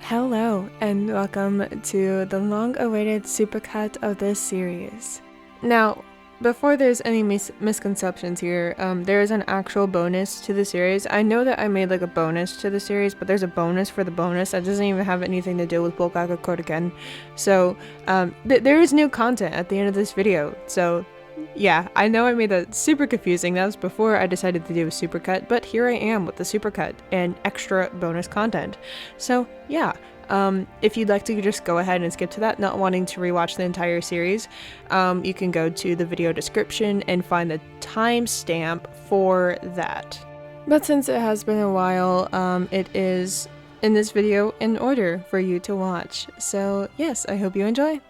Hello, and welcome to the long-awaited supercut of this series. Now, before there's any misconceptions here, there is an actual bonus to the series. I know that I made like a bonus to the series, but there's a bonus for the bonus that doesn't even have anything to do with BokuAkaKuroKen. So, there is new content at the end of this video, so yeah, I know I made that super confusing. That was before I decided to do a supercut, but here I am with the supercut and extra bonus content. So yeah, if you'd like to just go ahead and skip to that, not wanting to rewatch the entire series, you can go to the video description and find the timestamp for that. But since it has been a while, it is in this video in order for you to watch. So yes, I hope you enjoy.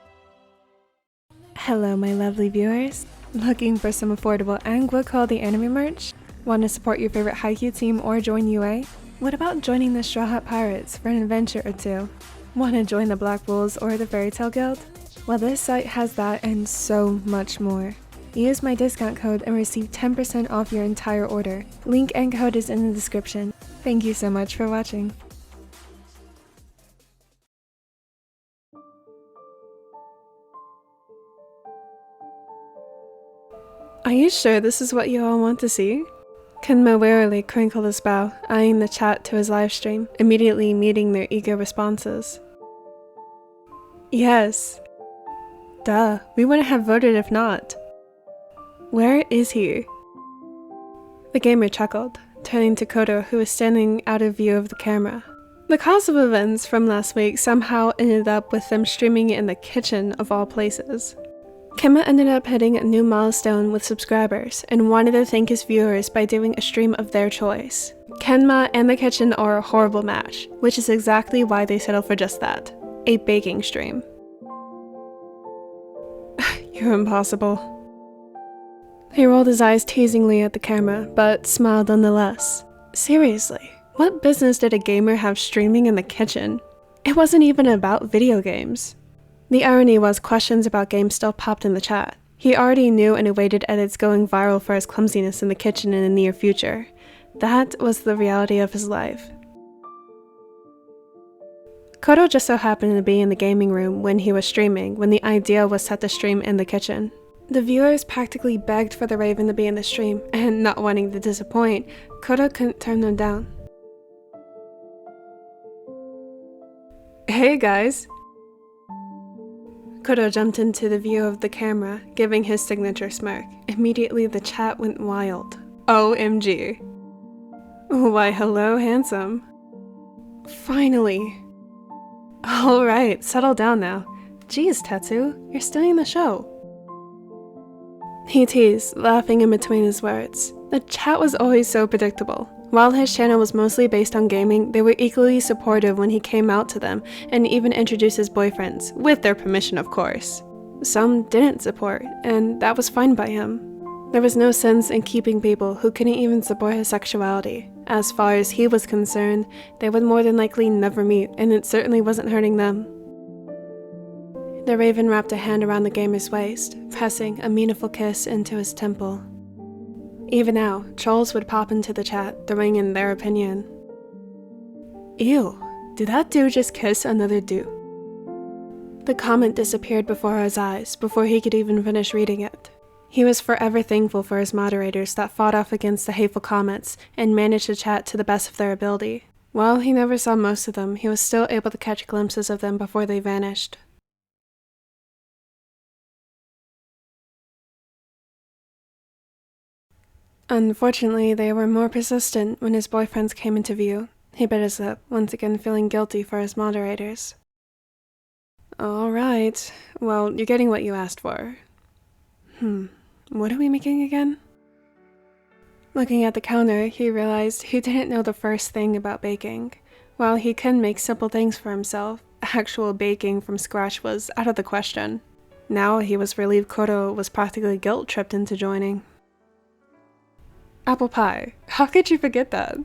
Hello my lovely viewers. Looking for some affordable and good quality anime merch? Want to support your favorite Haikyuu team or join UA? What about joining the Straw Hat Pirates for an adventure or two? Want to join the Black Wolves or the Fairy Tail Guild? Well, this site has that and so much more. Use my discount code and receive 10% off your entire order. Link and code is in the description. Thank you so much for watching. Are you sure this is what you all want to see? Kenma warily crinkled his bow, eyeing the chat to his livestream, immediately meeting their eager responses. Yes. Duh, we wouldn't have voted if not. Where is he? The gamer chuckled, turning to Kuroo, who was standing out of view of the camera. The cause of events from last week somehow ended up with them streaming in the kitchen of all places. Kenma ended up hitting a new milestone with subscribers and wanted to thank his viewers by doing a stream of their choice. Kenma and the kitchen are a horrible match, which is exactly why they settled for just that, a baking stream. You're impossible. He rolled his eyes teasingly at the camera, but smiled nonetheless. Seriously, what business did a gamer have streaming in the kitchen? It wasn't even about video games. The irony was questions about games still popped in the chat. He already knew and awaited edits going viral for his clumsiness in the kitchen in the near future. That was the reality of his life. Kuroo just so happened to be in the gaming room when he was streaming, when the idea was set to stream in the kitchen. The viewers practically begged for the Raven to be in the stream, and not wanting to disappoint, Kuroo couldn't turn them down. Hey guys! Kuroo jumped into the view of the camera, giving his signature smirk. Immediately the chat went wild. OMG. Why hello handsome. Finally. Alright, settle down now. Jeez Tetsu, you're stealing the show. He teased, laughing in between his words. The chat was always so predictable. While his channel was mostly based on gaming, they were equally supportive when he came out to them, and even introduced his boyfriends, with their permission of course. Some didn't support, and that was fine by him. There was no sense in keeping people who couldn't even support his sexuality. As far as he was concerned, they would more than likely never meet, and it certainly wasn't hurting them. The Raven wrapped a hand around the gamer's waist, pressing a meaningful kiss into his temple. Even now, trolls would pop into the chat, throwing in their opinion. Ew, did that dude just kiss another dude? The comment disappeared before his eyes, before he could even finish reading it. He was forever thankful for his moderators that fought off against the hateful comments and managed to chat to the best of their ability. While he never saw most of them, he was still able to catch glimpses of them before they vanished. Unfortunately, they were more persistent when his boyfriends came into view. He bit his lip, once again feeling guilty for his moderators. Alright, well, you're getting what you asked for. What are we making again? Looking at the counter, he realized he didn't know the first thing about baking. While he can make simple things for himself, actual baking from scratch was out of the question. Now he was relieved Kuroo was practically guilt-tripped into joining. Apple pie. How could you forget that?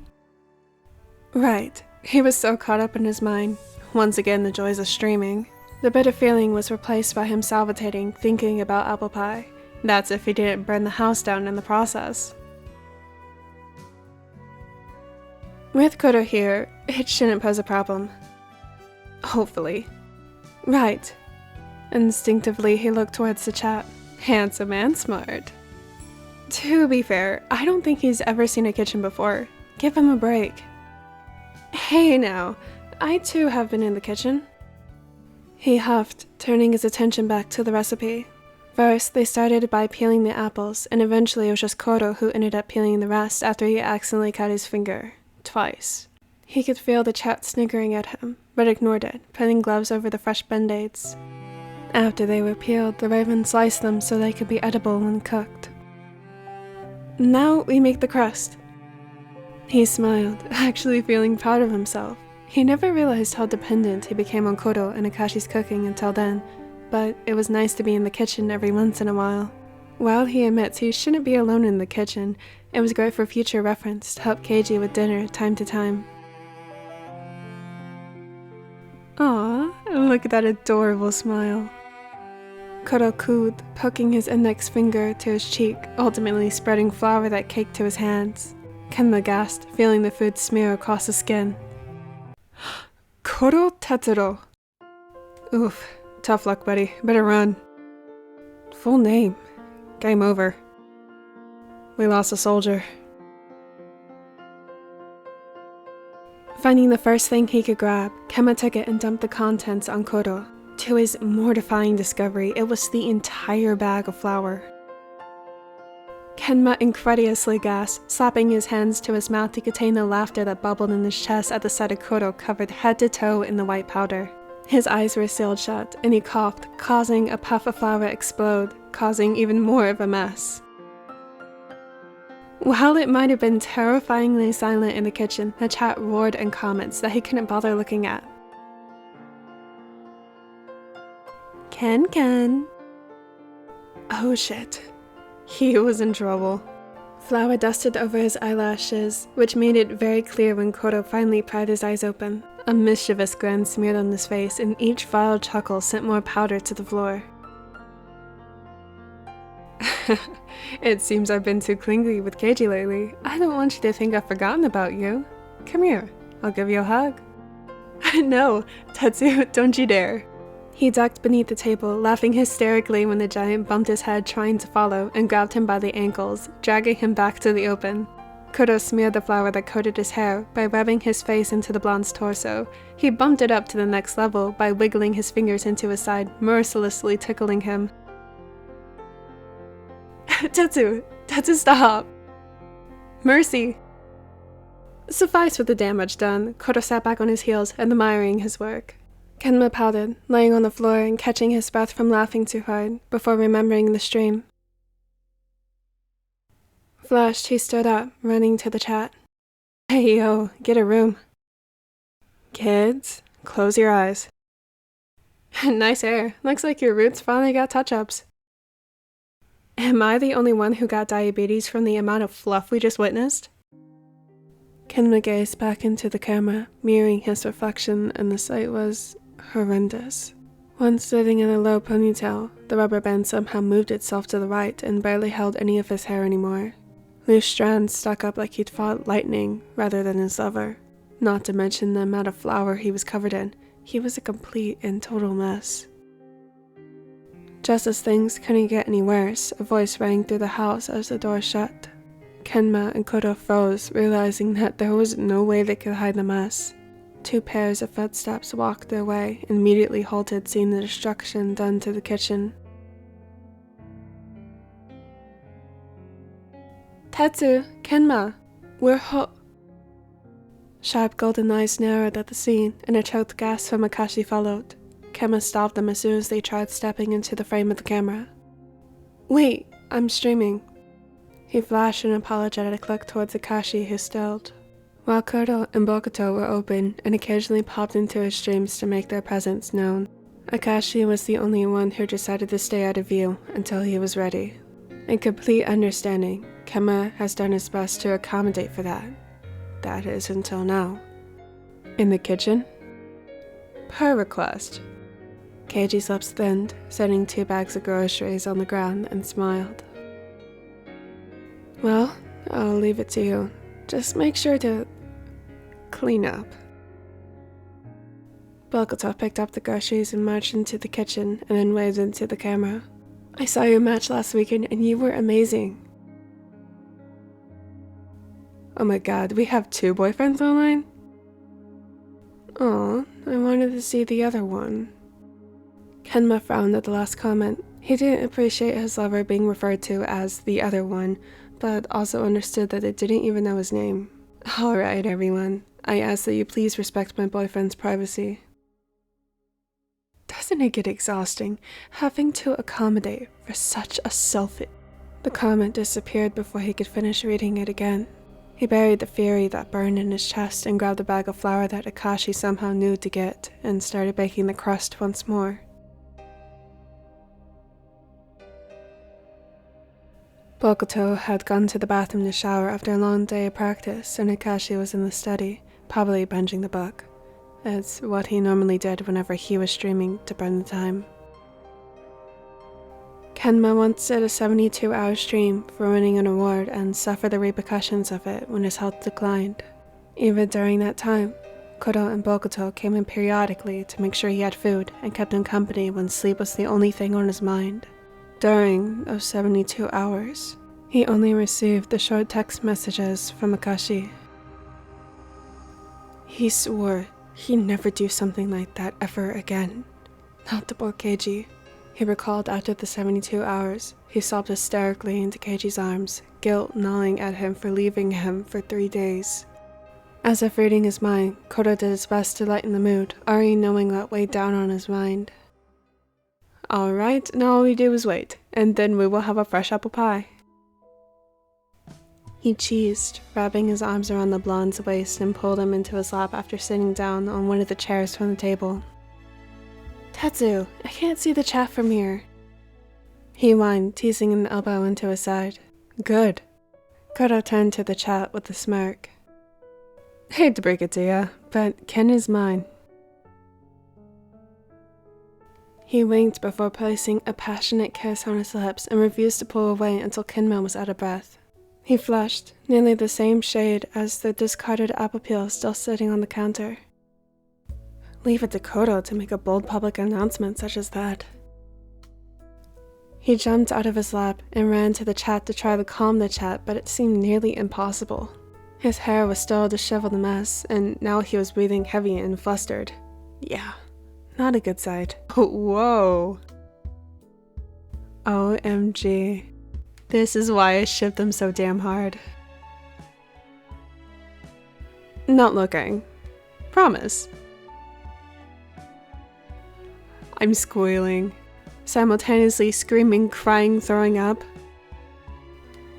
Right. He was so caught up in his mind. Once again, the joys of streaming. The bitter feeling was replaced by him salivating, thinking about apple pie. That's if he didn't burn the house down in the process. With Kuroo here, it shouldn't pose a problem. Hopefully. Right. Instinctively, he looked towards the chat. Handsome and smart. To be fair, I don't think he's ever seen a kitchen before. Give him a break. Hey now, I too have been in the kitchen. He huffed, turning his attention back to the recipe. First, they started by peeling the apples, and eventually it was just Kuroo who ended up peeling the rest after he accidentally cut his finger. Twice. He could feel the chat sniggering at him, but ignored it, putting gloves over the fresh band-aids. After they were peeled, the raven sliced them so they could be edible when cooked. Now we make the crust. He smiled, actually feeling proud of himself. He never realized how dependent he became on Kuroo and Akashi's cooking until then, but it was nice to be in the kitchen every once in a while. While he admits he shouldn't be alone in the kitchen, it was great for future reference to help Keiji with dinner time to time. Aww, look at that adorable smile. Kuroo cooed, poking his index finger to his cheek, ultimately spreading flour that caked to his hands. Kenma gasped, feeling the food smear across his skin. Kuroo Tetsuro. Oof, tough luck, buddy. Better run. Full name. Game over. We lost a soldier. Finding the first thing he could grab, Kenma took it and dumped the contents on Kuroo. To his mortifying discovery, it was the entire bag of flour. Kenma incredulously gasped, slapping his hands to his mouth to contain the laughter that bubbled in his chest at the sight of Kuroo covered head to toe in the white powder. His eyes were sealed shut, and he coughed, causing a puff of flour to explode, causing even more of a mess. While it might have been terrifyingly silent in the kitchen, the chat roared in comments that he couldn't bother looking at. Ken. Oh shit. He was in trouble. Flour dusted over his eyelashes, which made it very clear when Kuroo finally pried his eyes open. A mischievous grin smeared on his face, and each vile chuckle sent more powder to the floor. It seems I've been too clingy with Keiji lately. I don't want you to think I've forgotten about you. Come here, I'll give you a hug. No, Tetsu, don't you dare. He ducked beneath the table, laughing hysterically when the giant bumped his head trying to follow and grabbed him by the ankles, dragging him back to the open. Kuroo smeared the flour that coated his hair by rubbing his face into the blonde's torso. He bumped it up to the next level by wiggling his fingers into his side, mercilessly tickling him. Tetsu, stop! Mercy! Suffice with the damage done, Kuroo sat back on his heels, admiring his work. Kenma pouted, laying on the floor and catching his breath from laughing too hard, before remembering the stream. Flushed, he stood up, running to the chat. Hey yo, get a room. Kids, close your eyes. Nice hair. Looks like your roots finally got touch-ups. Am I the only one who got diabetes from the amount of fluff we just witnessed? Kenma gazed back into the camera, mirroring his reflection, and the sight was horrendous. Once sitting in a low ponytail, the rubber band somehow moved itself to the right and barely held any of his hair anymore. Loose strands stuck up like he'd fought lightning rather than his lover. Not to mention the amount of flour he was covered in. He was a complete and total mess. Just as things couldn't get any worse, a voice rang through the house as the door shut. Kenma and Kuroo froze, realizing that there was no way they could hide the mess. Two pairs of footsteps walked their way, and immediately halted, seeing the destruction done to the kitchen. Tetsu, Kenma, we're Sharp golden eyes narrowed at the scene, and a choked gasp from Akashi followed. Kenma stopped them as soon as they tried stepping into the frame of the camera. Wait, I'm streaming. He flashed an apologetic look towards Akashi, who stilled. While Kuroo and Bokuto were open and occasionally popped into his streams to make their presence known, Akashi was the only one who decided to stay out of view until he was ready. In complete understanding, Kenma has done his best to accommodate for that. That is until now. In the kitchen? Per request. Keiji's lips thinned, setting 2 bags of groceries on the ground, and smiled. Well, I'll leave it to you. Just make sure to clean up. Bokuto picked up the groceries and marched into the kitchen and then waved into the camera. I saw your match last weekend and you were amazing. Oh my god, we have 2 boyfriends online? Aw, I wanted to see the other one. Kenma frowned at the last comment. He didn't appreciate his lover being referred to as the other one, but also understood that it didn't even know his name. Alright everyone, I ask that you please respect my boyfriend's privacy. Doesn't it get exhausting, having to accommodate for such a selfish... The comment disappeared before he could finish reading it again. He buried the fury that burned in his chest and grabbed a bag of flour that Akashi somehow knew to get, and started baking the crust once more. Bokuto had gone to the bathroom to shower after a long day of practice, and Akashi was in the study, probably binging the book. It's what he normally did whenever he was streaming to burn the time. Kenma once did a 72-hour stream for winning an award and suffered the repercussions of it when his health declined. Even during that time, Kuroo and Bokuto came in periodically to make sure he had food and kept him company when sleep was the only thing on his mind. During those 72 hours, he only received the short text messages from Akashi. He swore he'd never do something like that ever again. Not to bore Keiji. He recalled after the 72 hours, he sobbed hysterically into Keiji's arms, guilt gnawing at him for leaving him for 3 days. As if reading his mind, Kuroo did his best to lighten the mood, already knowing what weighed down on his mind. Alright, now all we do is wait, and then we will have a fresh apple pie. He cheesed, wrapping his arms around the blonde's waist and pulled him into his lap after sitting down on one of the chairs from the table. Tetsu, I can't see the chat from here. He whined, teasing an elbow into his side. Good. Kuroo turned to the chat with a smirk. Hate to break it to ya, but Ken is mine. He winked before placing a passionate kiss on his lips and refused to pull away until Kenma was out of breath. He flushed, nearly the same shade as the discarded apple peel still sitting on the counter. Leave it to Kuroo to make a bold public announcement such as that. He jumped out of his lap and ran to the chat to try to calm the chat, but it seemed nearly impossible. His hair was still a disheveled mess, and now he was breathing heavy and flustered. Yeah, not a good sight. Oh, whoa. OMG. This is why I ship them so damn hard. Not looking. Promise. I'm squealing, simultaneously screaming, crying, throwing up.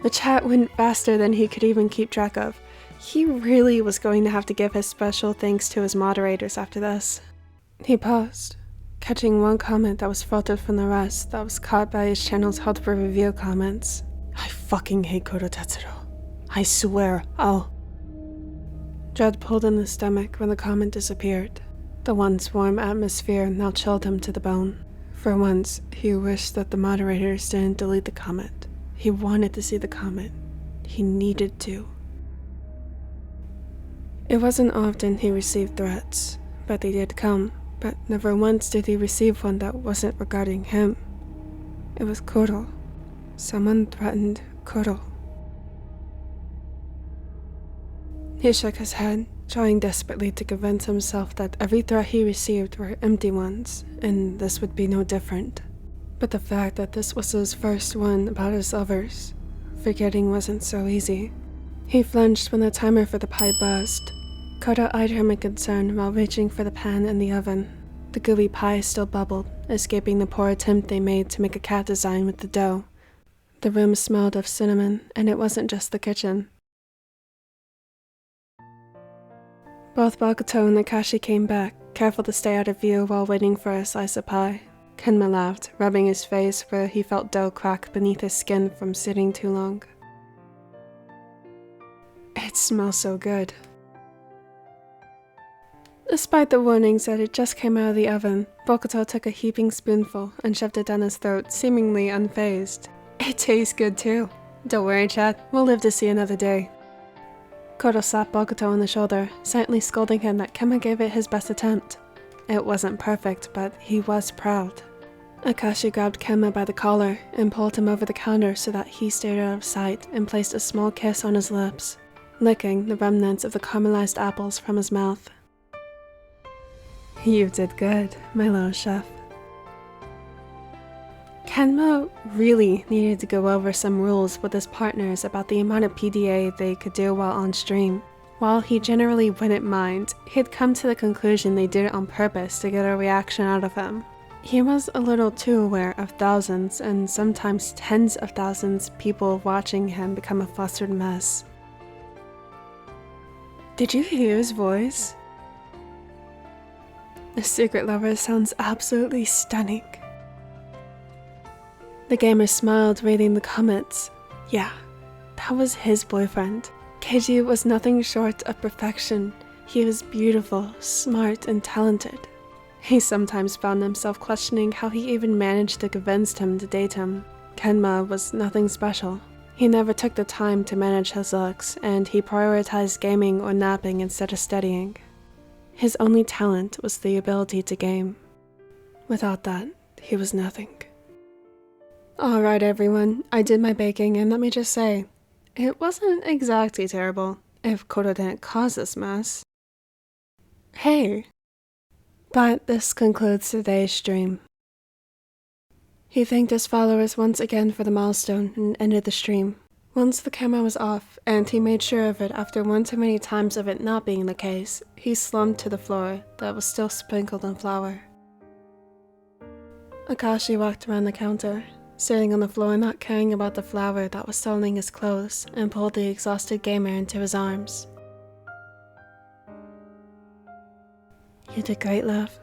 The chat went faster than he could even keep track of. He really was going to have to give his special thanks to his moderators after this. He paused, catching one comment that was filtered from the rest that was caught by his channel's help for review comments. I fucking hate Kuroo Tetsuro. I swear, I'll... Dread pulled in the stomach when the comment disappeared. The once warm atmosphere now chilled him to the bone. For once, he wished that the moderators didn't delete the comment. He wanted to see the comment. He needed to. It wasn't often he received threats, but they did come. But never once did he receive one that wasn't regarding him. It was Kuroo. Someone threatened Kuroo. He shook his head, trying desperately to convince himself that every threat he received were empty ones, and this would be no different. But the fact that this was his first one about his lovers, forgetting wasn't so easy. He flinched when the timer for the pie buzzed. Kuroo eyed him in concern while reaching for the pan in the oven. The gooey pie still bubbled, escaping the poor attempt they made to make a cat design with the dough. The room smelled of cinnamon, and it wasn't just the kitchen. Both Bokuto and Akashi came back, careful to stay out of view while waiting for a slice of pie. Kenma laughed, rubbing his face where he felt dough crack beneath his skin from sitting too long. It smells so good. Despite the warnings that it just came out of the oven, Bokuto took a heaping spoonful and shoved it down his throat, seemingly unfazed. It tastes good too. Don't worry, chat, we'll live to see another day. Kuroo slapped Bokuto on the shoulder, silently scolding him that Kenma gave it his best attempt. It wasn't perfect, but he was proud. Akashi grabbed Kenma by the collar and pulled him over the counter so that he stayed out of sight and placed a small kiss on his lips, licking the remnants of the caramelized apples from his mouth. You did good, my little chef. Kenma really needed to go over some rules with his partners about the amount of PDA they could do while on stream. While he generally wouldn't mind, he'd come to the conclusion they did it on purpose to get a reaction out of him. He was a little too aware of thousands and sometimes tens of thousands people watching him become a flustered mess. Did you hear his voice? The secret lover sounds absolutely stunning. The gamer smiled, reading the comments. Yeah, that was his boyfriend. Keiji was nothing short of perfection. He was beautiful, smart, and talented. He sometimes found himself questioning how he even managed to convince him to date him. Kenma was nothing special. He never took the time to manage his looks, and he prioritized gaming or napping instead of studying. His only talent was the ability to game. Without that, he was nothing. Alright everyone, I did my baking, and let me just say, it wasn't exactly terrible, if Kuroo didn't cause this mess. Hey! But this concludes today's stream. He thanked his followers once again for the milestone and ended the stream. Once the camera was off, and he made sure of it after one too many times of it not being the case, he slumped to the floor that was still sprinkled in flour. Akashi walked around the counter, sitting on the floor not caring about the flour that was soiling his clothes, and pulled the exhausted gamer into his arms. You did great, love.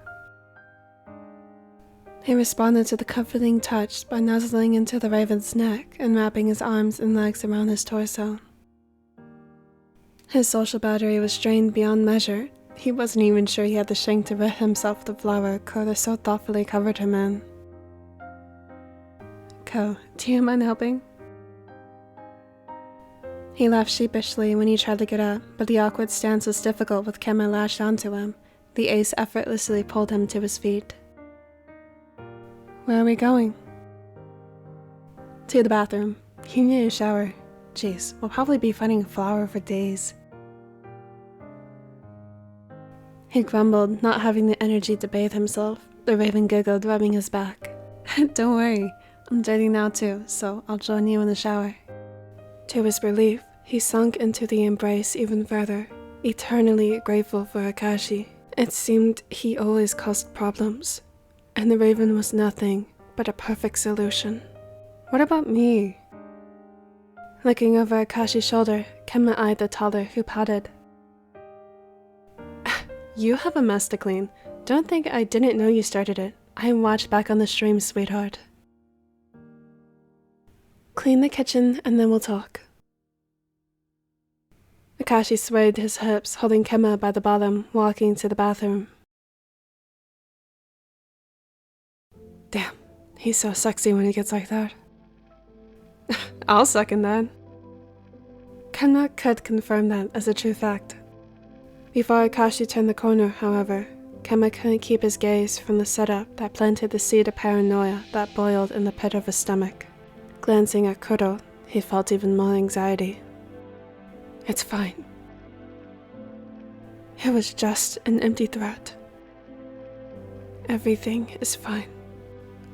He responded to the comforting touch by nuzzling into the raven's neck and wrapping his arms and legs around his torso. His social battery was drained beyond measure. He wasn't even sure he had the strength to rid himself of the flour Kuroo so thoughtfully covered him in. Ko, do you mind helping? He laughed sheepishly when he tried to get up, but the awkward stance was difficult with Kenma lashed onto him. The ace effortlessly pulled him to his feet. Where are we going? To the bathroom. You need a shower. Jeez, we'll probably be fighting flour for days. He grumbled, not having the energy to bathe himself. The raven giggled, rubbing his back. Don't worry, I'm dirty now too, so I'll join you in the shower. To his relief, he sunk into the embrace even further, eternally grateful for Akashi. It seemed he always caused problems, and the raven was nothing but a perfect solution. What about me? Looking over Akashi's shoulder, Kenma eyed the toddler who pouted. You have a mess to clean. Don't think I didn't know you started it. I watched back on the stream, sweetheart. Clean the kitchen and then we'll talk. Akashi swayed his hips, holding Kenma by the bottom, walking to the bathroom. Damn, he's so sexy when he gets like that. I'll second that. Kenma could confirm that as a true fact. Before Akashi turned the corner, however, Kenma couldn't keep his gaze from the setup that planted the seed of paranoia that boiled in the pit of his stomach. Glancing at Kuroo, he felt even more anxiety. It's fine. It was just an empty threat. Everything is fine.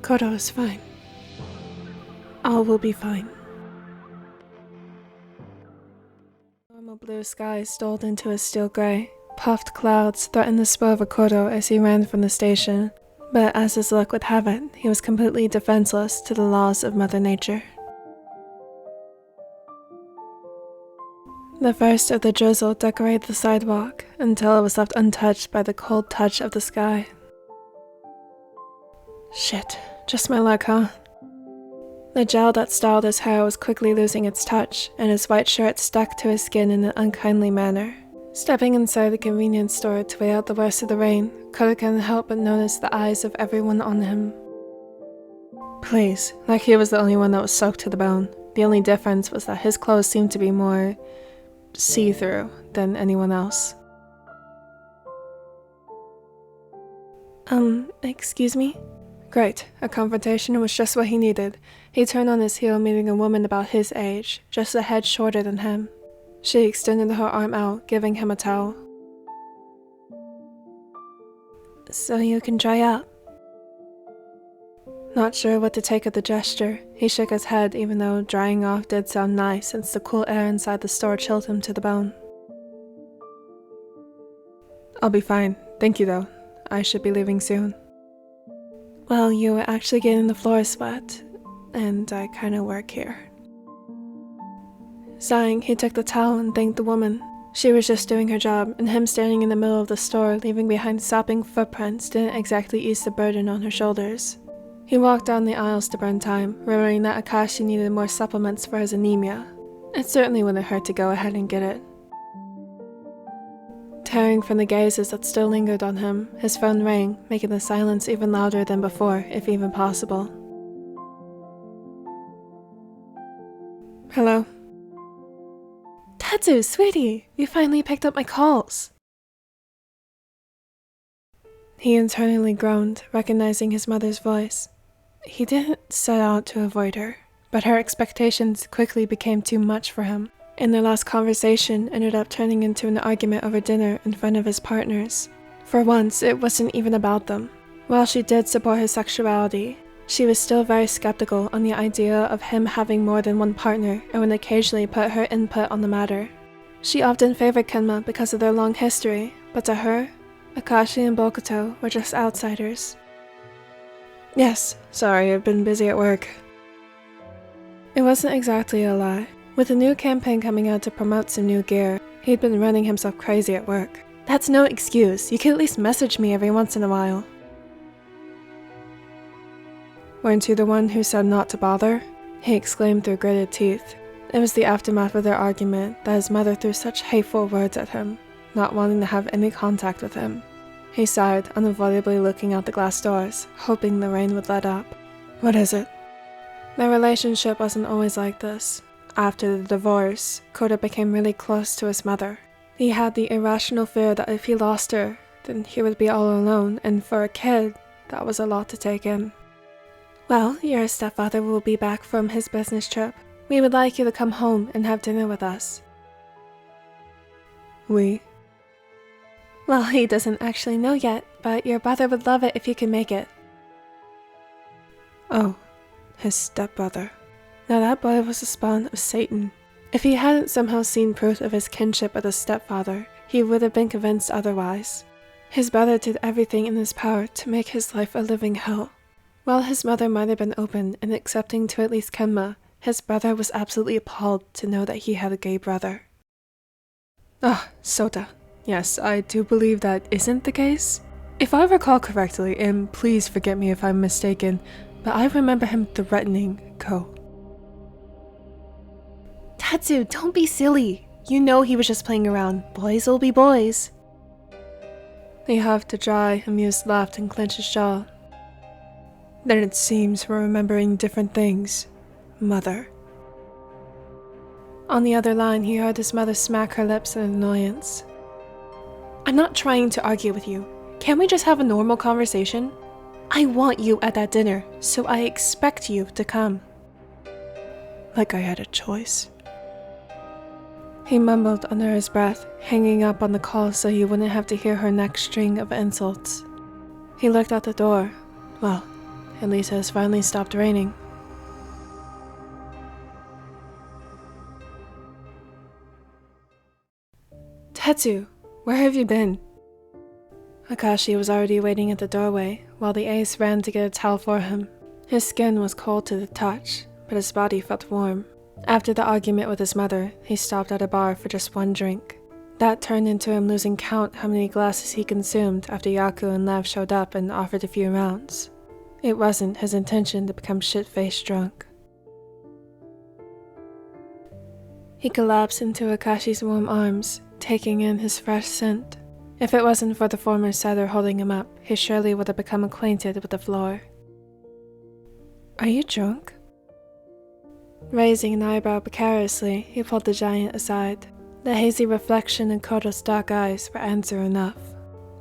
Kuroo is fine. All will be fine. Normal blue sky stole into a steel gray. Puffed clouds threatened the spur of Kuroo as he ran from the station, but as his luck would have it, he was completely defenseless to the laws of Mother Nature. The first of the drizzle decorated the sidewalk until it was left untouched by the cold touch of the sky. Shit, just my luck, huh? The gel that styled his hair was quickly losing its touch, and his white shirt stuck to his skin in an unkindly manner. Stepping inside the convenience store to wait out the worst of the rain, Kuroo couldn't help but notice the eyes of everyone on him. Please, like he was the only one that was soaked to the bone. The only difference was that his clothes seemed to be more see-through than anyone else. Excuse me? Great, a confrontation was just what he needed. He turned on his heel, meeting a woman about his age, just a head shorter than him. She extended her arm out, giving him a towel. So you can dry up. Not sure what to take of the gesture, he shook his head even though drying off did sound nice since the cool air inside the store chilled him to the bone. I'll be fine, thank you though. I should be leaving soon. Well, you were actually getting the floors wet, and I kinda work here. Sighing, he took the towel and thanked the woman. She was just doing her job, and him standing in the middle of the store, leaving behind sopping footprints, didn't exactly ease the burden on her shoulders. He walked down the aisles to burn time, remembering that Akashi needed more supplements for his anemia. It certainly wouldn't hurt to go ahead and get it. Tearing from the gazes that still lingered on him, his phone rang, making the silence even louder than before, if even possible. Hello? Tatsu, sweetie! You finally picked up my calls! He internally groaned, recognizing his mother's voice. He didn't set out to avoid her, but her expectations quickly became too much for him, and their last conversation ended up turning into an argument over dinner in front of his partners. For once, it wasn't even about them. While she did support his sexuality, she was still very skeptical on the idea of him having more than one partner and would occasionally put her input on the matter. She often favored Kenma because of their long history, but to her, Akashi and Bokuto were just outsiders. Yes, sorry, I've been busy at work. It wasn't exactly a lie. With a new campaign coming out to promote some new gear, he'd been running himself crazy at work. That's no excuse, you can at least message me every once in a while. Weren't you the one who said not to bother? He exclaimed through gritted teeth. It was the aftermath of their argument that his mother threw such hateful words at him, not wanting to have any contact with him. He sighed, unavoidably looking out the glass doors, hoping the rain would let up. What is it? Their relationship wasn't always like this. After the divorce, Kuroo became really close to his mother. He had the irrational fear that if he lost her, then he would be all alone, and for a kid, that was a lot to take in. Well, your stepfather will be back from his business trip. We would like you to come home and have dinner with us. We? Well, he doesn't actually know yet, but your brother would love it if you can make it. Oh, his stepbrother. Now that boy was the spawn of Satan. If he hadn't somehow seen proof of his kinship with his stepfather, he would have been convinced otherwise. His brother did everything in his power to make his life a living hell. While his mother might have been open and accepting to at least Kenma, his brother was absolutely appalled to know that he had a gay brother. Ah, Sota. Yes, I do believe that isn't the case. If I recall correctly, and please forgive me if I'm mistaken, but I remember him threatening Ko. Tatsu, don't be silly. You know he was just playing around. Boys will be boys. He huffed a dry, amused laugh and clenched his jaw. Then it seems we're remembering different things, Mother. On the other line, he heard his mother smack her lips in annoyance. I'm not trying to argue with you. Can't we just have a normal conversation? I want you at that dinner, so I expect you to come. Like I had a choice. He mumbled under his breath, hanging up on the call so he wouldn't have to hear her next string of insults. He looked out the door. Well, at least it has finally stopped raining. Tatsu, where have you been? Akashi was already waiting at the doorway, while the ace ran to get a towel for him. His skin was cold to the touch, but his body felt warm. After the argument with his mother, he stopped at a bar for just one drink. That turned into him losing count how many glasses he consumed after Yaku and Lev showed up and offered a few rounds. It wasn't his intention to become shit-faced drunk. He collapsed into Akashi's warm arms, taking in his fresh scent. If it wasn't for the former setter holding him up, he surely would have become acquainted with the floor. Are you drunk? Raising an eyebrow precariously, he pulled the giant aside. The hazy reflection in Kuroo's dark eyes were answer enough.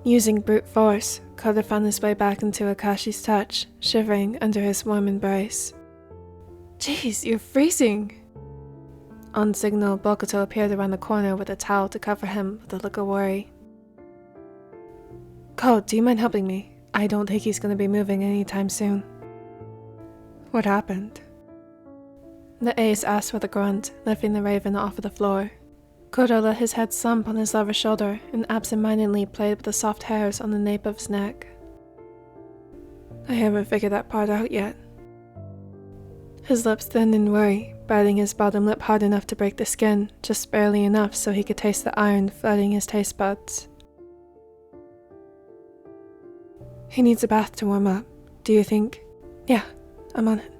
Using brute force, Kuroo found his way back into Akashi's touch, shivering under his warm embrace. Jeez, you're freezing! On signal, Bokuto appeared around the corner with a towel to cover him with a look of worry. Ko, do you mind helping me? I don't think he's going to be moving anytime soon. What happened? The ace asked with a grunt, lifting the raven off of the floor. Kuroo let his head slump on his lover's shoulder and absent-mindedly played with the soft hairs on the nape of his neck. I haven't figured that part out yet. His lips thinned in worry, biting his bottom lip hard enough to break the skin, just barely enough so he could taste the iron flooding his taste buds. He needs a bath to warm up. Do you think? Yeah, I'm on it.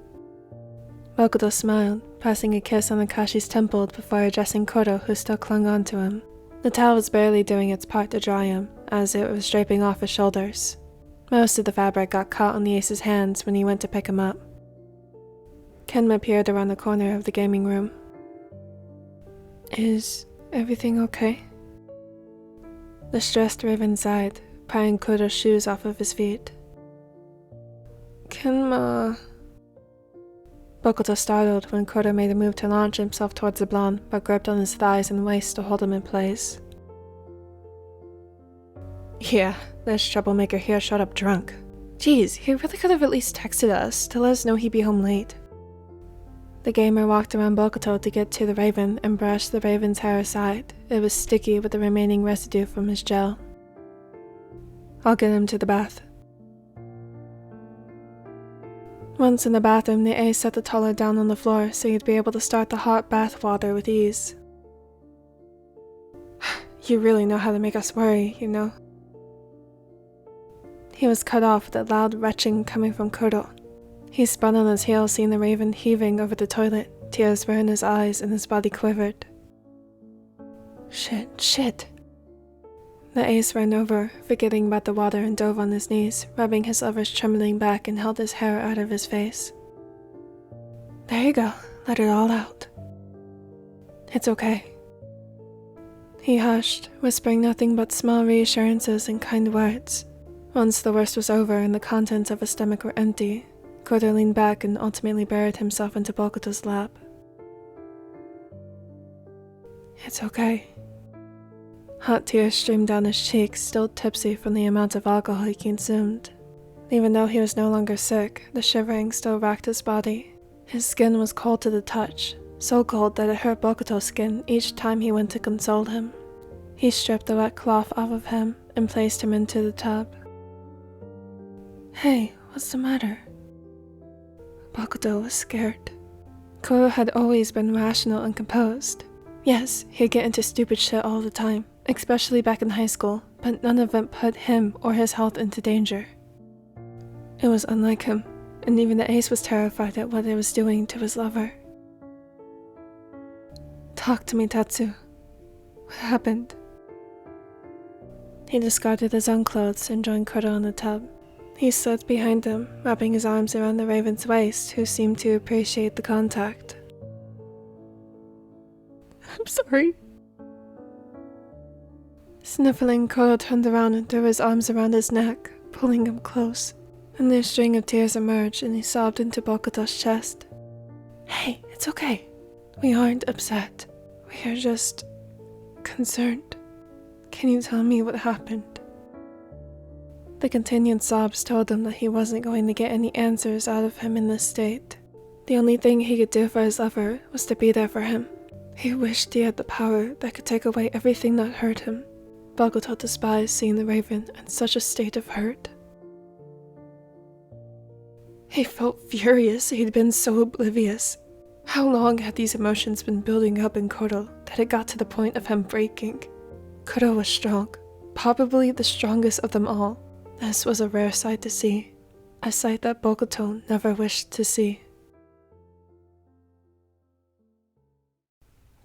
Bokuto smiled, passing a kiss on Akashi's temple before addressing Kuroo, who still clung on to him. The towel was barely doing its part to dry him, as it was draping off his shoulders. Most of the fabric got caught on the ace's hands when he went to pick him up. Kenma appeared around the corner of the gaming room. Is everything okay? The stressed raven sighed, prying Kuroo's shoes off of his feet. Kenma... Bokuto startled when Kuroo made a move to launch himself towards the blonde, but gripped on his thighs and waist to hold him in place. Yeah, this troublemaker here showed up drunk. Geez, he really could have at least texted us to let us know he'd be home late. The gamer walked around Bokuto to get to the raven and brushed the raven's hair aside. It was sticky with the remaining residue from his gel. I'll get him to the bath. Once in the bathroom, the ace set the toddler down on the floor so he'd be able to start the hot bath water with ease. You really know how to make us worry, you know. He was cut off with a loud retching coming from Kuroo. He spun on his heel, seeing the raven heaving over the toilet. Tears were in his eyes and his body quivered. Shit. The ace ran over, forgetting about the water, and dove on his knees, rubbing his lover's trembling back and held his hair out of his face. There you go, let it all out. It's okay. He hushed, whispering nothing but small reassurances and kind words. Once the worst was over and the contents of his stomach were empty, Kuroo leaned back and ultimately buried himself into Bokuto's lap. It's okay. Hot tears streamed down his cheeks, still tipsy from the amount of alcohol he consumed. Even though he was no longer sick, the shivering still racked his body. His skin was cold to the touch, so cold that it hurt Bokuto's skin each time he went to console him. He stripped the wet cloth off of him and placed him into the tub. Hey, what's the matter? Bokuto was scared. Kuroo had always been rational and composed. Yes, he'd get into stupid shit all the time, especially back in high school, but none of it put him or his health into danger. It was unlike him, and even the ace was terrified at what it was doing to his lover. Talk to me, Tatsu. What happened? He discarded his own clothes and joined Kuroo in the tub. He slid behind him, wrapping his arms around the raven's waist, who seemed to appreciate the contact. I'm sorry. Sniffling, Kuroo turned around and threw his arms around his neck, pulling him close. And a string of tears emerged and he sobbed into Bokuto's chest. Hey, it's okay. We aren't upset. We are just concerned. Can you tell me what happened? The continued sobs told him that he wasn't going to get any answers out of him in this state. The only thing he could do for his lover was to be there for him. He wished he had the power that could take away everything that hurt him. Bokuto despised seeing the raven in such a state of hurt. He felt furious he'd been so oblivious. How long had these emotions been building up in Kuroo that it got to the point of him breaking? Kuroo was strong, probably the strongest of them all. This was a rare sight to see, a sight that Bokuto never wished to see.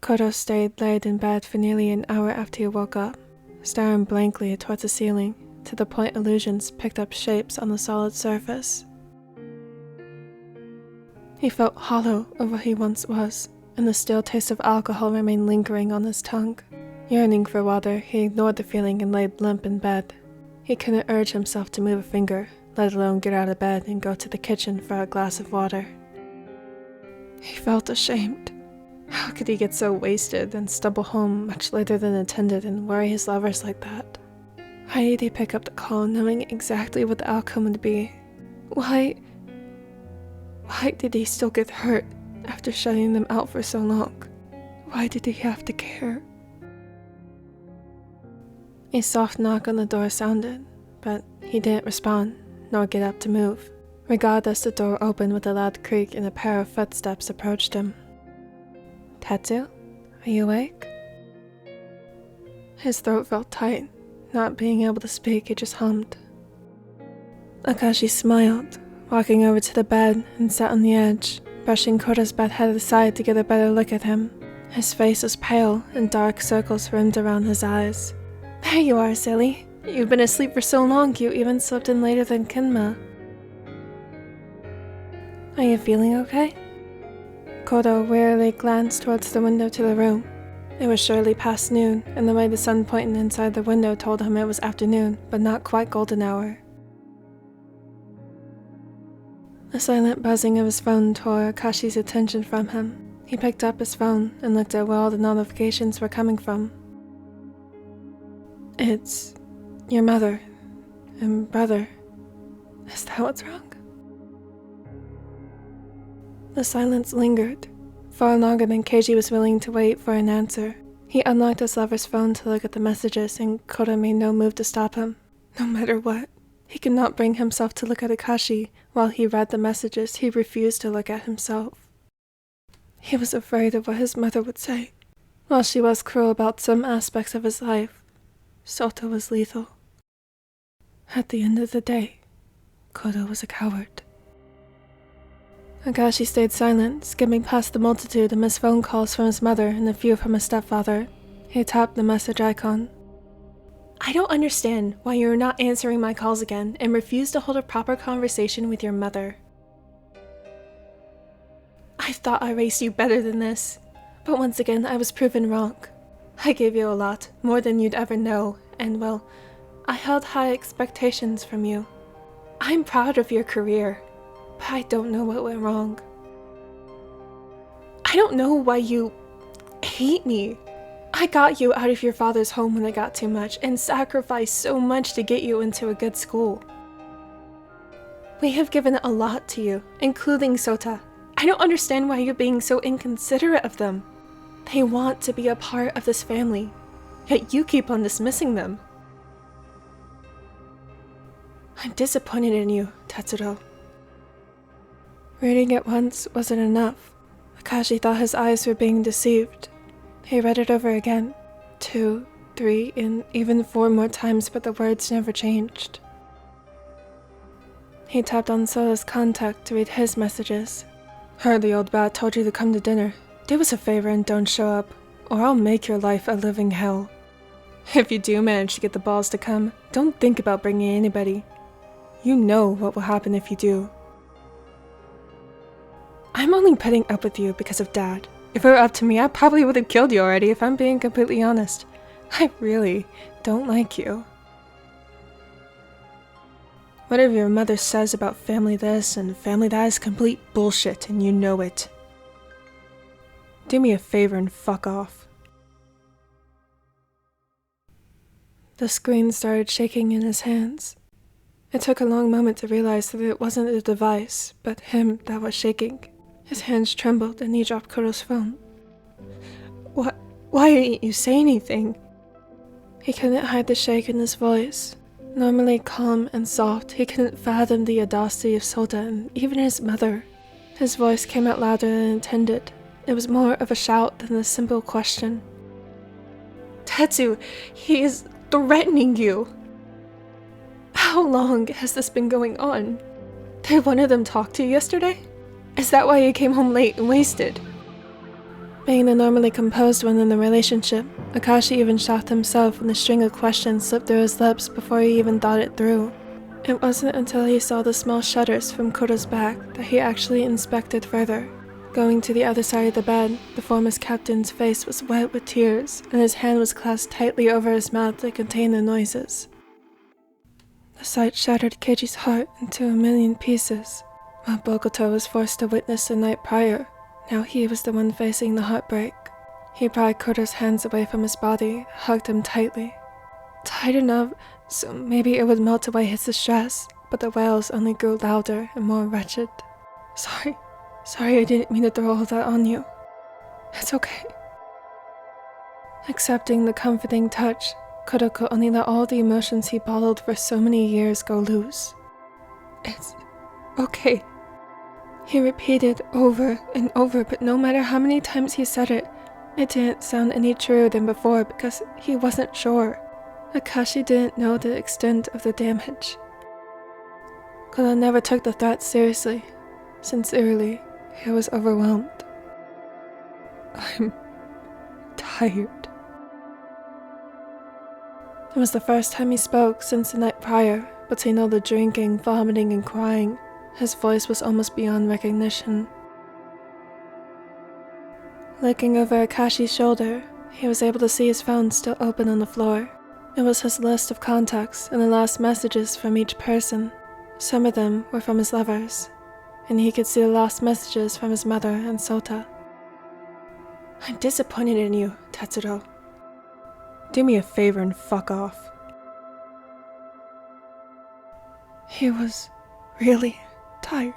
Kuroo stayed laid in bed for nearly an hour after he woke up, staring blankly towards the ceiling, to the point illusions picked up shapes on the solid surface. He felt hollow of what he once was, and the stale taste of alcohol remained lingering on his tongue. Yearning for water, he ignored the feeling and laid limp in bed. He couldn't urge himself to move a finger, let alone get out of bed and go to the kitchen for a glass of water. He felt ashamed. How could he get so wasted and stumble home much later than intended and worry his lovers like that? Why did he pick up the call knowing exactly what the outcome would be? Why did he still get hurt after shutting them out for so long? Why did he have to care? A soft knock on the door sounded, but he didn't respond, nor get up to move. Regardless, the door opened with a loud creak and a pair of footsteps approached him. "Tetsu, are you awake?" His throat felt tight. Not being able to speak, he just hummed. Akashi smiled, walking over to the bed and sat on the edge, brushing Kuroo's bed head aside to get a better look at him. His face was pale and dark circles rimmed around his eyes. "There you are, silly. You've been asleep for so long you even slept in later than Kinma. Are you feeling okay?" Kuroo wearily glanced towards the window to the room. It was surely past noon, and the way the sun pointed inside the window told him it was afternoon, but not quite golden hour. The silent buzzing of his phone tore Akashi's attention from him. He picked up his phone and looked at where all the notifications were coming from. "It's your mother and brother. Is that what's wrong?" The silence lingered, far longer than Keiji was willing to wait for an answer. He unlocked his lover's phone to look at the messages, and Kuroo made no move to stop him. No matter what, he could not bring himself to look at Akashi. While he read the messages, he refused to look at himself. He was afraid of what his mother would say. While she was cruel about some aspects of his life, Sota was lethal. At the end of the day, Kuroo was a coward. Akashi stayed silent, skimming past the multitude of missed phone calls from his mother and a few from his stepfather. He tapped the message icon. "I don't understand why you're not answering my calls again and refuse to hold a proper conversation with your mother. I thought I raised you better than this, but once again I was proven wrong. I gave you a lot, more than you'd ever know, and well, I held high expectations from you. I'm proud of your career, but I don't know what went wrong. I don't know why you hate me. I got you out of your father's home when I got too much and sacrificed so much to get you into a good school. We have given a lot to you, including Sota. I don't understand why you're being so inconsiderate of them. They want to be a part of this family, yet you keep on dismissing them. I'm disappointed in you, Tetsuro." Reading it once wasn't enough. Akashi thought his eyes were being deceived. He read it over again, 2, 3, and even 4 more times, but the words never changed. He tapped on Sota's contact to read his messages. "Heard the old bat told you to come to dinner. Do us a favor and don't show up, or I'll make your life a living hell. If you do manage to get the balls to come, don't think about bringing anybody. You know what will happen if you do. I'm only putting up with you because of Dad. If it were up to me, I probably would have killed you already if I'm being completely honest. I really don't like you. Whatever your mother says about family this and family that is complete bullshit, and you know it. Do me a favor and fuck off." The screen started shaking in his hands. It took a long moment to realize that it wasn't the device, but him that was shaking. His hands trembled and he dropped Kuroo's phone. Why didn't you say anything?" He couldn't hide the shake in his voice. Normally calm and soft, he couldn't fathom the audacity of Sota and even his mother. His voice came out louder than intended. It was more of a shout than a simple question. "Tetsu, he is threatening you. How long has this been going on? Did one of them talk to you yesterday? Is that why you came home late and wasted?" Being the normally composed one in the relationship, Akashi even shocked himself when the string of questions slipped through his lips before he even thought it through. It wasn't until he saw the small shutters from Kuroo's back that he actually inspected further. Going to the other side of the bed, the former's captain's face was wet with tears, and his hand was clasped tightly over his mouth to contain the noises. The sight shattered Keiji's heart into a million pieces. While Bokuto was forced to witness the night prior, now he was the one facing the heartbreak. He pried Kuroo's hands away from his body, hugged him tightly. Tight enough so maybe it would melt away his distress, but the wails only grew louder and more wretched. Sorry I didn't mean to throw all that on you. It's okay. Accepting the comforting touch, Kuroo could only let all the emotions he bottled for so many years go loose. It's okay. He repeated over and over, but no matter how many times he said it, it didn't sound any truer than before because he wasn't sure. Akashi didn't know the extent of the damage. Kuroo never took the threat seriously. Sincerely, he was overwhelmed. I'm tired. It was the first time he spoke since the night prior. Between all the drinking, vomiting, and crying, his voice was almost beyond recognition. Looking over Akashi's shoulder, he was able to see his phone still open on the floor. It was his list of contacts and the last messages from each person. Some of them were from his lovers, and he could see the last messages from his mother and Sota. I'm disappointed in you, Tetsuro. Do me a favor and fuck off. He was really tired.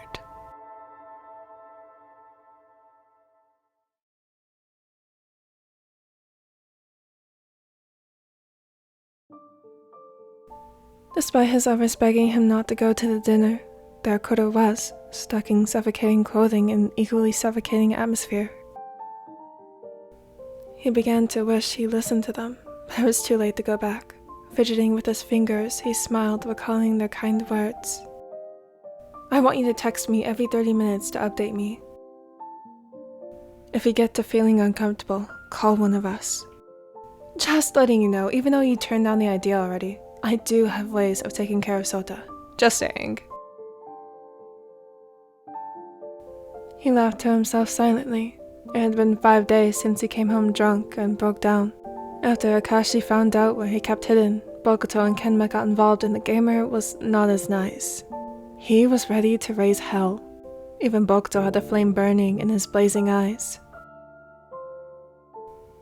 Despite his lovers begging him not to go to the dinner, there Kuroo was, stuck in suffocating clothing in an equally suffocating atmosphere. He began to wish he listened to them, but it was too late to go back. Fidgeting with his fingers, he smiled, recalling their kind words. I want you to text me every 30 minutes to update me. If you get to feeling uncomfortable, call one of us. Just letting you know, even though you turned down the idea already, I do have ways of taking care of Sota. Just saying. He laughed to himself silently. It had been 5 days since he came home drunk and broke down. After Akashi found out where he kept hidden, Bokuto and Kenma got involved and the gamer was not as nice. He was ready to raise hell. Even Bokuto had a flame burning in his blazing eyes.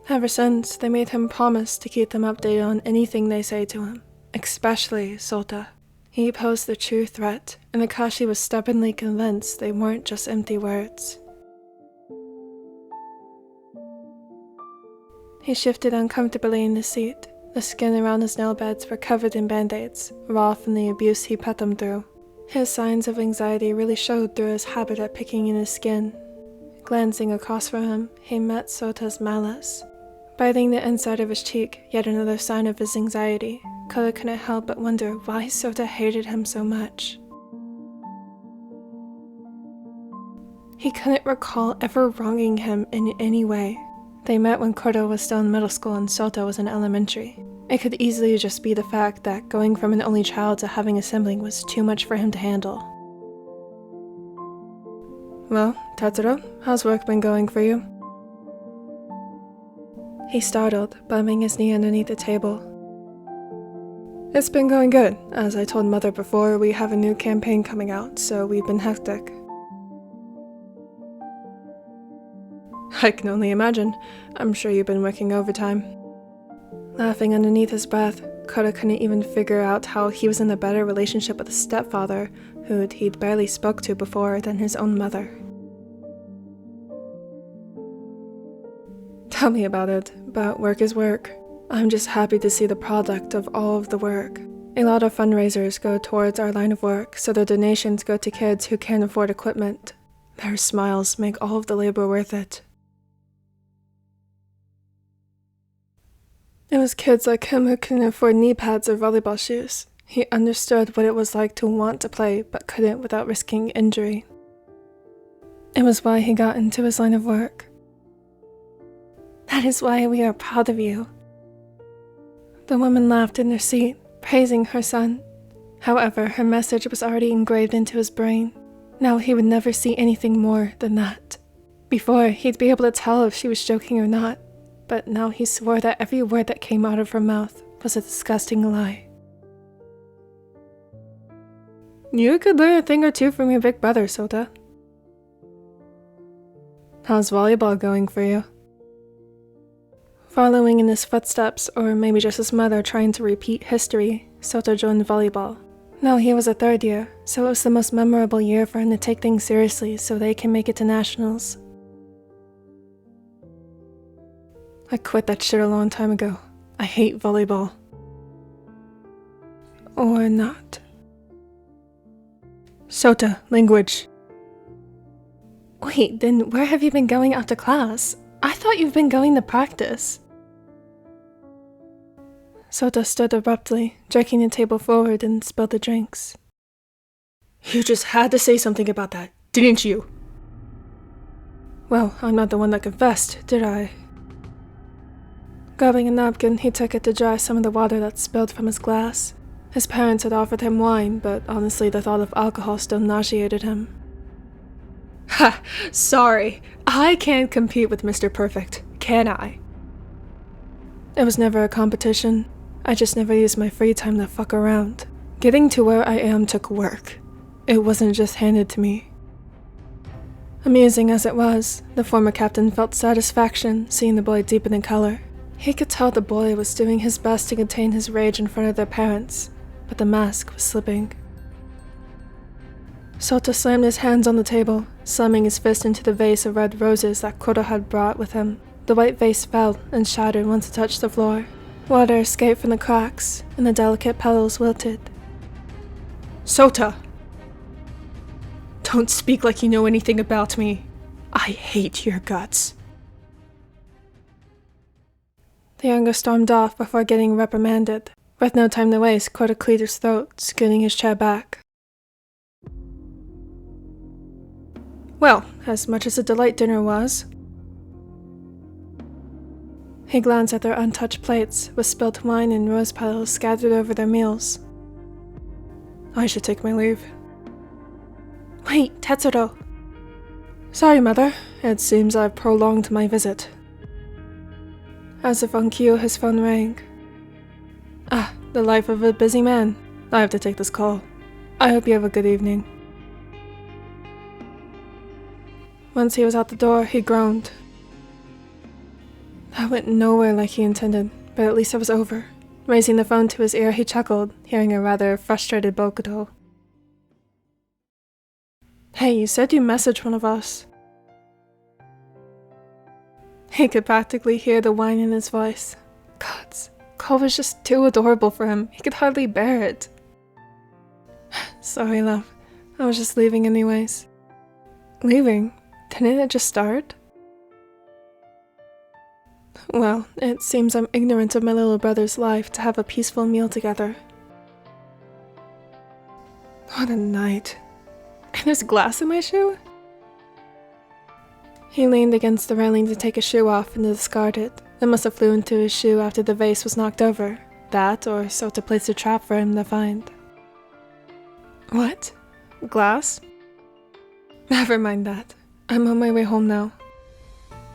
Ever since, they made him promise to keep them updated on anything they say to him, especially Sota. He posed the true threat, and Akashi was stubbornly convinced they weren't just empty words. He shifted uncomfortably in his seat. The skin around his nail beds were covered in band-aids, raw from the abuse he put them through. His signs of anxiety really showed through his habit at picking in his skin. Glancing across from him, he met Sota's malice. Biting the inside of his cheek, yet another sign of his anxiety, Kuroo couldn't help but wonder why Sota hated him so much. He couldn't recall ever wronging him in any way. They met when Kuroo was still in middle school and Sota was in elementary. It could easily just be the fact that going from an only child to having a sibling was too much for him to handle. Well, Tetsuro, how's work been going for you? He startled, bumming his knee underneath the table. It's been going good. As I told Mother before, we have a new campaign coming out, so we've been hectic. I can only imagine. I'm sure you've been working overtime. Laughing underneath his breath, Kuroo couldn't even figure out how he was in a better relationship with a stepfather who he'd barely spoke to before than his own mother. Tell me about it, but work is work. I'm just happy to see the product of all of the work. A lot of fundraisers go towards our line of work, so the donations go to kids who can't afford equipment. Their smiles make all of the labor worth it. It was kids like him who couldn't afford knee pads or volleyball shoes. He understood what it was like to want to play, but couldn't without risking injury. It was why he got into his line of work. That is why we are proud of you. The woman laughed in her seat, praising her son. However, her message was already engraved into his brain. Now he would never see anything more than that. Before, he'd be able to tell if she was joking or not, but now he swore that every word that came out of her mouth was a disgusting lie. You could learn a thing or two from your big brother, Sota. How's volleyball going for you? Following in his footsteps, or maybe just his mother trying to repeat history, Sota joined volleyball. Now he was a third year, so it was the most memorable year for him to take things seriously so they can make it to nationals. I quit that shit a long time ago. I hate volleyball. Or not. Sota, language. Wait, then where have you been going after class? I thought you've been going to practice. Sota stood abruptly, jerking the table forward and spilled the drinks. You just had to say something about that, didn't you? Well, I'm not the one that confessed, did I? Grabbing a napkin, he took it to dry some of the water that spilled from his glass. His parents had offered him wine, but honestly the thought of alcohol still nauseated him. Ha! Sorry, I can't compete with Mr. Perfect, can I? It was never a competition. I just never used my free time to fuck around. Getting to where I am took work. It wasn't just handed to me. Amusing as it was, the former captain felt satisfaction seeing the boy deepen in color. He could tell the boy was doing his best to contain his rage in front of their parents, but the mask was slipping. Sota slammed his hands on the table, slamming his fist into the vase of red roses that Kuroo had brought with him. The white vase fell and shattered once it touched the floor. Water escaped from the cracks, and the delicate petals wilted. Sota! Don't speak like you know anything about me. I hate your guts. The younger stormed off before getting reprimanded. With no time to waste, Kuroo cleared his throat, scooting his chair back. Well, as much as a delight dinner was. He glanced at their untouched plates, with spilt wine and rose petals scattered over their meals. I should take my leave. Wait, Tetsuro! Sorry, Mother. It seems I've prolonged my visit. As if on cue, his phone rang. Ah, the life of a busy man. I have to take this call. I hope you have a good evening. Once he was out the door, he groaned. That went nowhere like he intended, but at least it was over. Raising the phone to his ear, he chuckled, hearing a rather frustrated Bokuto. Hey, you said you messaged one of us. He could practically hear the whine in his voice. Gods, call was just too adorable for him. He could hardly bear it. Sorry, love. I was just leaving anyways. Leaving? Didn't it just start? Well, it seems I'm ignorant of my little brother's life to have a peaceful meal together. What a night. And there's glass in my shoe? He leaned against the railing to take a shoe off and to discard it. It must have flew into his shoe after the vase was knocked over. That, or Sota placed a trap for him to find. What? Glass? Never mind that. I'm on my way home now.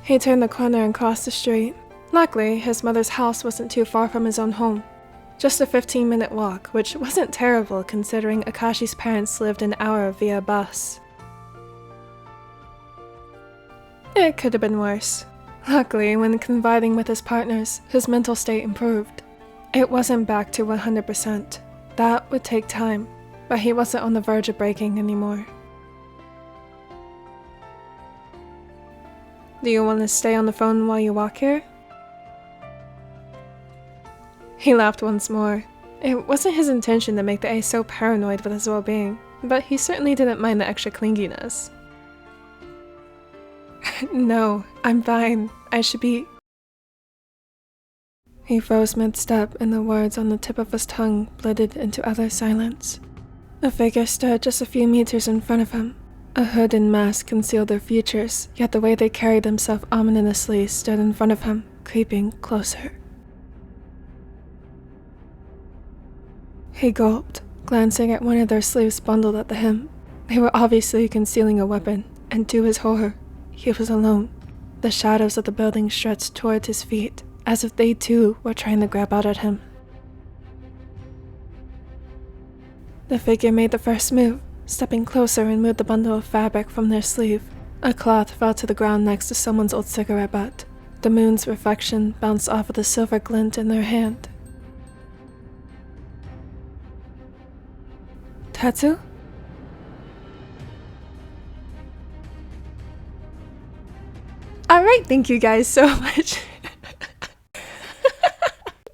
He turned the corner and crossed the street. Luckily, his mother's house wasn't too far from his own home. Just a 15-minute walk, which wasn't terrible considering Akashi's parents lived an hour via bus. It could have been worse. Luckily, when confiding with his partners, his mental state improved. It wasn't back to 100%. That would take time, but he wasn't on the verge of breaking anymore. Do you want to stay on the phone while you walk here? He laughed once more. It wasn't his intention to make the ace so paranoid with his well-being, but he certainly didn't mind the extra clinginess. No, I'm fine. I should be... He froze mid-step and the words on the tip of his tongue blended into utter silence. A figure stood just a few meters in front of him. A hood and mask concealed their features, yet the way they carried themselves ominously stood in front of him, creeping closer. He gulped, glancing at one of their sleeves bundled at the hem. They were obviously concealing a weapon, and to his horror, he was alone. The shadows of the building stretched towards his feet, as if they too were trying to grab out at him. The figure made the first move, stepping closer and moved the bundle of fabric from their sleeve. A cloth fell to the ground next to someone's old cigarette butt. The moon's reflection bounced off of the silver glint in their hand. Tatsu? Alright, thank you guys so much.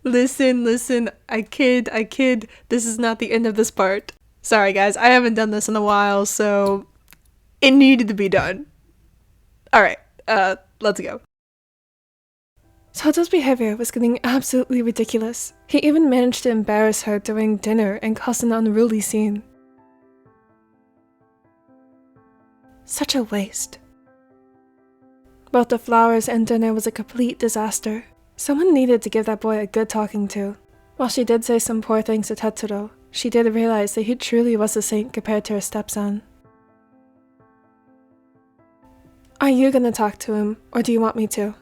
Listen, I kid. This is not the end of this part. Sorry guys, I haven't done this in a while, so it needed to be done. Alright, let's go. Toto's behavior was getting absolutely ridiculous. He even managed to embarrass her during dinner and cause an unruly scene. Such a waste. Both the flowers and dinner was a complete disaster. Someone needed to give that boy a good talking to. While she did say some poor things to Tetsuro, she did realize that he truly was a saint compared to her stepson. Are you gonna talk to him, or do you want me to?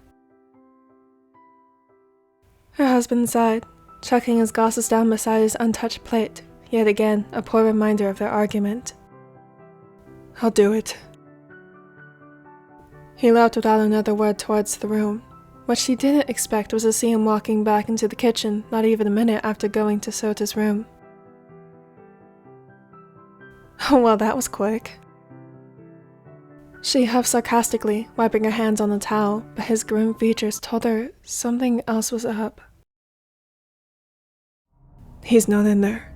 Her husband sighed, chucking his glasses down beside his untouched plate, yet again a poor reminder of their argument. I'll do it. He left without another word towards the room. What she didn't expect was to see him walking back into the kitchen not even a minute after going to Sota's room. Oh well, that was quick. She huffed sarcastically, wiping her hands on the towel, but his grim features told her something else was up. He's not in there.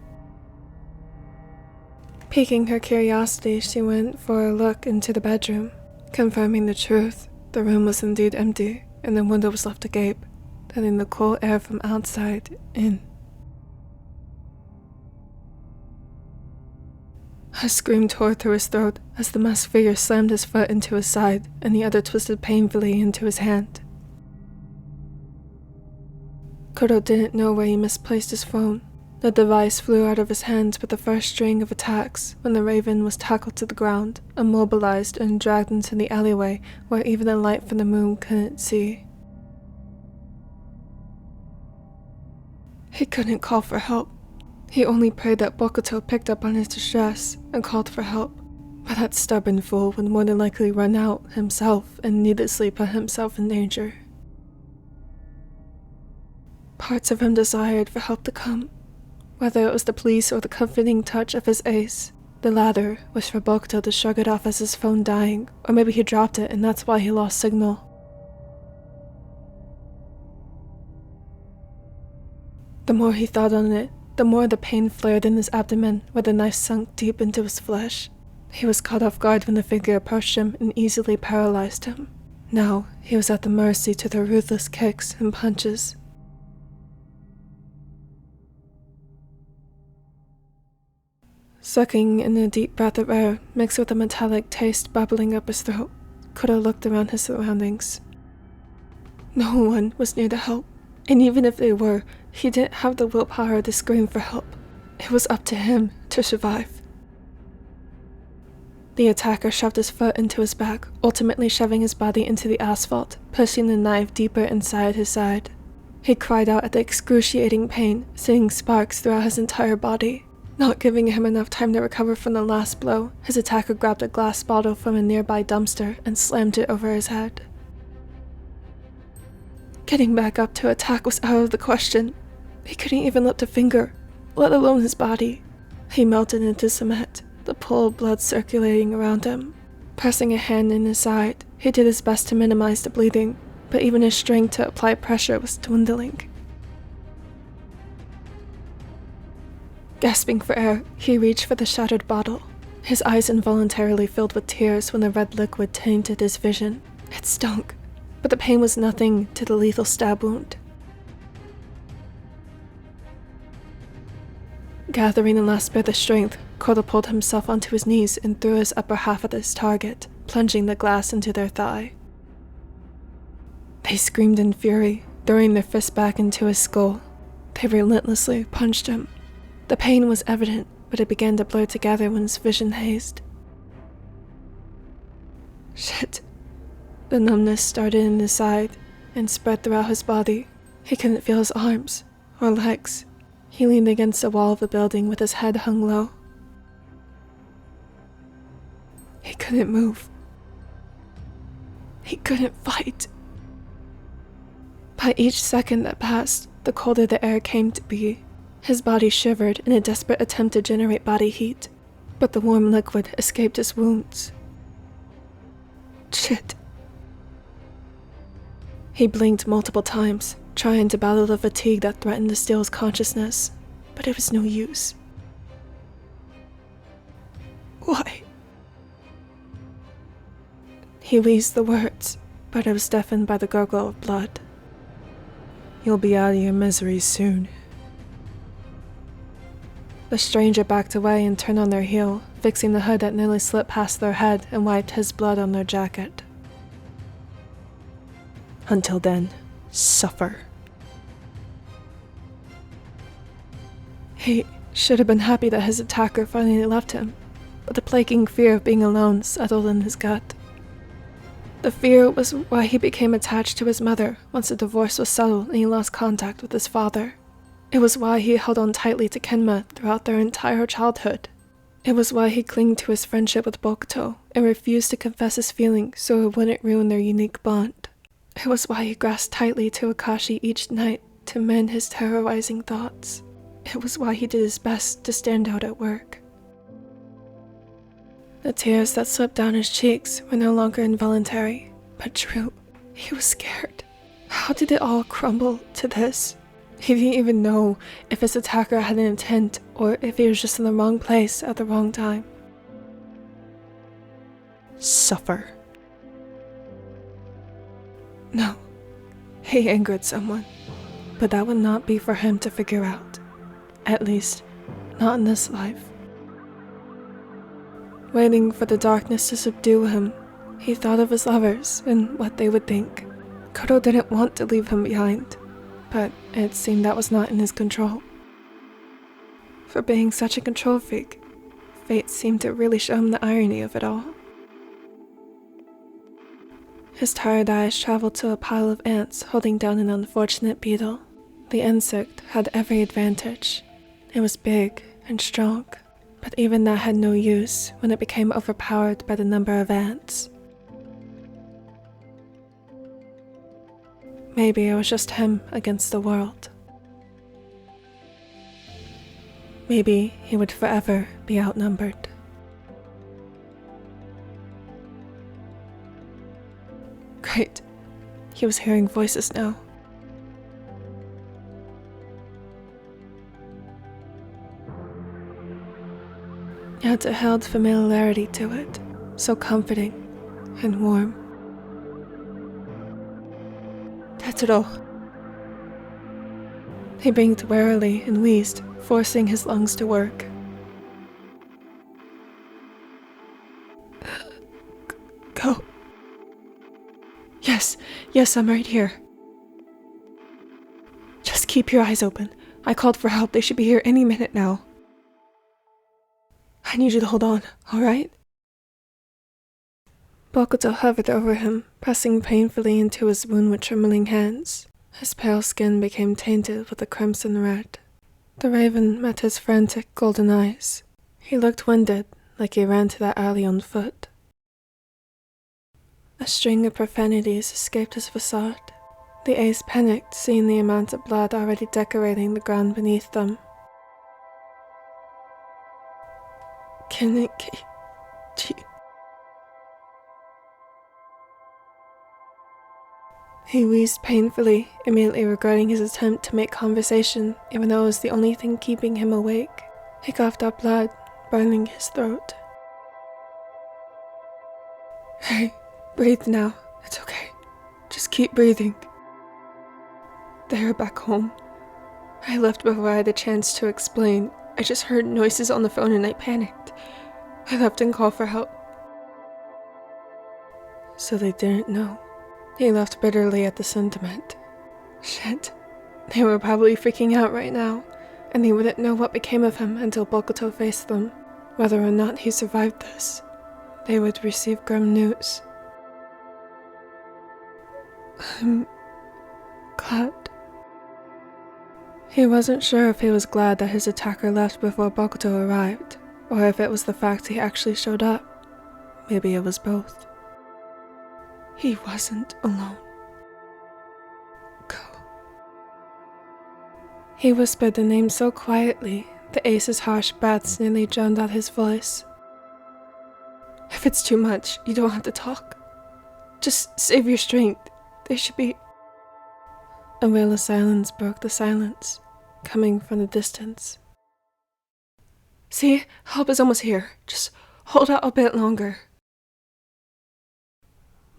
Piquing her curiosity, she went for a look into the bedroom. Confirming the truth, the room was indeed empty, and the window was left agape, letting the cool air from outside in. A scream tore through his throat as the masked figure slammed his foot into his side and the other twisted painfully into his hand. Kuroo didn't know where he misplaced his phone. The device flew out of his hands with the first string of attacks when the raven was tackled to the ground, immobilized and dragged into the alleyway where even the light from the moon couldn't see. He couldn't call for help. He only prayed that Bokuto picked up on his distress and called for help, but that stubborn fool would more than likely run out himself and needlessly put himself in danger. Parts of him desired for help to come. Whether it was the police or the comforting touch of his ace, the latter was for Bokuto to shrug it off as his phone dying, or maybe he dropped it and that's why he lost signal. The more he thought on it, the more the pain flared in his abdomen where the knife sunk deep into his flesh. He was caught off guard when the figure approached him and easily paralyzed him. Now he was at the mercy to their ruthless kicks and punches. Sucking in a deep breath of air mixed with a metallic taste bubbling up his throat, Kuroo looked around his surroundings. No one was near to help, and even if they were, he didn't have the willpower to scream for help. It was up to him to survive. The attacker shoved his foot into his back, ultimately shoving his body into the asphalt, pushing the knife deeper inside his side. He cried out at the excruciating pain, sending sparks throughout his entire body. Not giving him enough time to recover from the last blow, his attacker grabbed a glass bottle from a nearby dumpster and slammed it over his head. Getting back up to attack was out of the question. He couldn't even lift a finger, let alone his body. He melted into cement, the pool of blood circulating around him. Pressing a hand in his side, he did his best to minimize the bleeding, but even his strength to apply pressure was dwindling. Gasping for air, he reached for the shattered bottle. His eyes involuntarily filled with tears when the red liquid tainted his vision. It stunk, but the pain was nothing to the lethal stab wound. Gathering the last bit of strength, Kuroo pulled himself onto his knees and threw his upper half at his target, plunging the glass into their thigh. They screamed in fury, throwing their fists back into his skull. They relentlessly punched him. The pain was evident, but it began to blur together when his vision hazed. Shit. The numbness started in his side and spread throughout his body. He couldn't feel his arms or legs. He leaned against the wall of the building with his head hung low, couldn't move. He couldn't fight. By each second that passed, the colder the air came to be. His body shivered in a desperate attempt to generate body heat, but the warm liquid escaped his wounds. Shit. He blinked multiple times, trying to battle the fatigue that threatened to steal his consciousness, but it was no use. Why? He wheezed the words, but it was deafened by the gurgle of blood. You'll be out of your misery soon. The stranger backed away and turned on their heel, fixing the hood that nearly slipped past their head and wiped his blood on their jacket. Until then, suffer. He should have been happy that his attacker finally left him, but the plaguing fear of being alone settled in his gut. The fear was why he became attached to his mother once the divorce was settled and he lost contact with his father. It was why he held on tightly to Kenma throughout their entire childhood. It was why he clung to his friendship with Bokuto and refused to confess his feelings so it wouldn't ruin their unique bond. It was why he grasped tightly to Akashi each night to mend his terrorizing thoughts. It was why he did his best to stand out at work. The tears that slipped down his cheeks were no longer involuntary, but true. He was scared. How did it all crumble to this? He didn't even know if his attacker had an intent or if he was just in the wrong place at the wrong time. Suffer. No, he angered someone, but that would not be for him to figure out. At least, not in this life. Waiting for the darkness to subdue him, he thought of his lovers and what they would think. Kuroo didn't want to leave him behind, but it seemed that was not in his control. For being such a control freak, fate seemed to really show him the irony of it all. His tired eyes traveled to a pile of ants holding down an unfortunate beetle. The insect had every advantage. It was big and strong, but even that had no use when it became overpowered by the number of ants. Maybe it was just him against the world. Maybe he would forever be outnumbered. Great. He was hearing voices now. Yet it held familiarity to it, so comforting and warm. Tetsudo. He blinked warily and wheezed, forcing his lungs to work. Go. Yes, I'm right here. Just keep your eyes open. I called for help. They should be here any minute now. I need you to hold on, alright? Bokuto hovered over him, pressing painfully into his wound with trembling hands. His pale skin became tainted with a crimson red. The raven met his frantic golden eyes. He looked winded, like he ran to that alley on foot. A string of profanities escaped his facade. The ace panicked, seeing the amount of blood already decorating the ground beneath them. He wheezed painfully, immediately regretting his attempt to make conversation, even though it was the only thing keeping him awake. He coughed up blood, burning his throat. Hey, breathe now. It's okay. Just keep breathing. They are back home. I left before I had a chance to explain. I just heard noises on the phone and I panicked. I left and called for help. So they didn't know. He laughed bitterly at the sentiment. Shit. They were probably freaking out right now, and they wouldn't know what became of him until Bokuto faced them. Whether or not he survived this, they would receive grim news. I'm glad. He wasn't sure if he was glad that his attacker left before Bokuto arrived, or if it was the fact he actually showed up. Maybe it was both. He wasn't alone. Go. He whispered the name so quietly, the ace's harsh breaths nearly drowned out his voice. If it's too much, you don't have to talk. Just save your strength. There should be... A wail of silence broke the silence, coming from the distance. See, help is almost here. Just hold out a bit longer.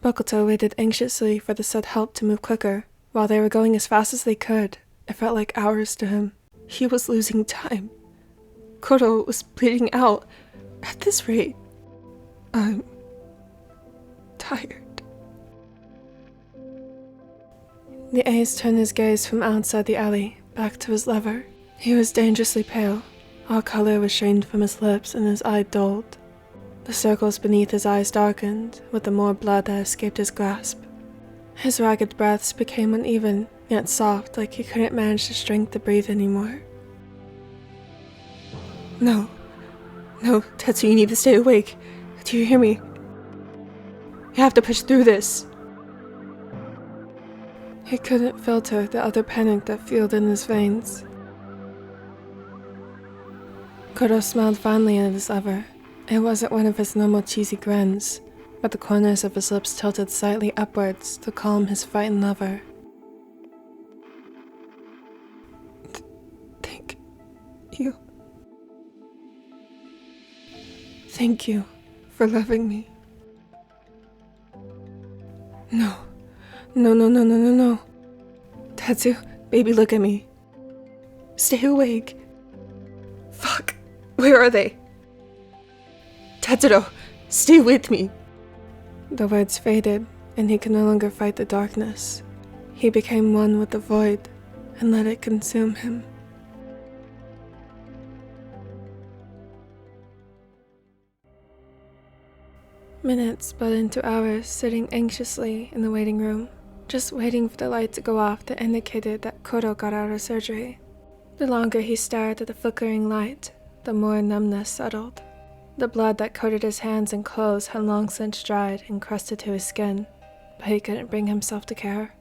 Bokuto waited anxiously for the said help to move quicker. While they were going as fast as they could, it felt like hours to him. He was losing time. Kuroo was bleeding out. At this rate, I'm tired. The ace turned his gaze from outside the alley back to his lover. He was dangerously pale. All color was drained from his lips and his eye dulled. The circles beneath his eyes darkened with the more blood that escaped his grasp. His ragged breaths became uneven, yet soft, like he couldn't manage the strength to breathe anymore. No, Tetsu, you need to stay awake. Do you hear me? You have to push through this. He couldn't filter the utter panic that fueled in his veins. Kuroo smiled fondly at his lover. It wasn't one of his normal cheesy grins, but the corners of his lips tilted slightly upwards to calm his frightened lover. Thank you for loving me. No. Tetsu, baby, look at me. Stay awake. Fuck, where are they? Tetsuro, stay with me. The words faded, and he could no longer fight the darkness. He became one with the void, and let it consume him. Minutes sped into hours, sitting anxiously in the waiting room, just waiting for the light to go off that indicated that Kuroo got out of surgery. The longer he stared at the flickering light, the more numbness settled. The blood that coated his hands and clothes had long since dried and crusted to his skin, but he couldn't bring himself to care.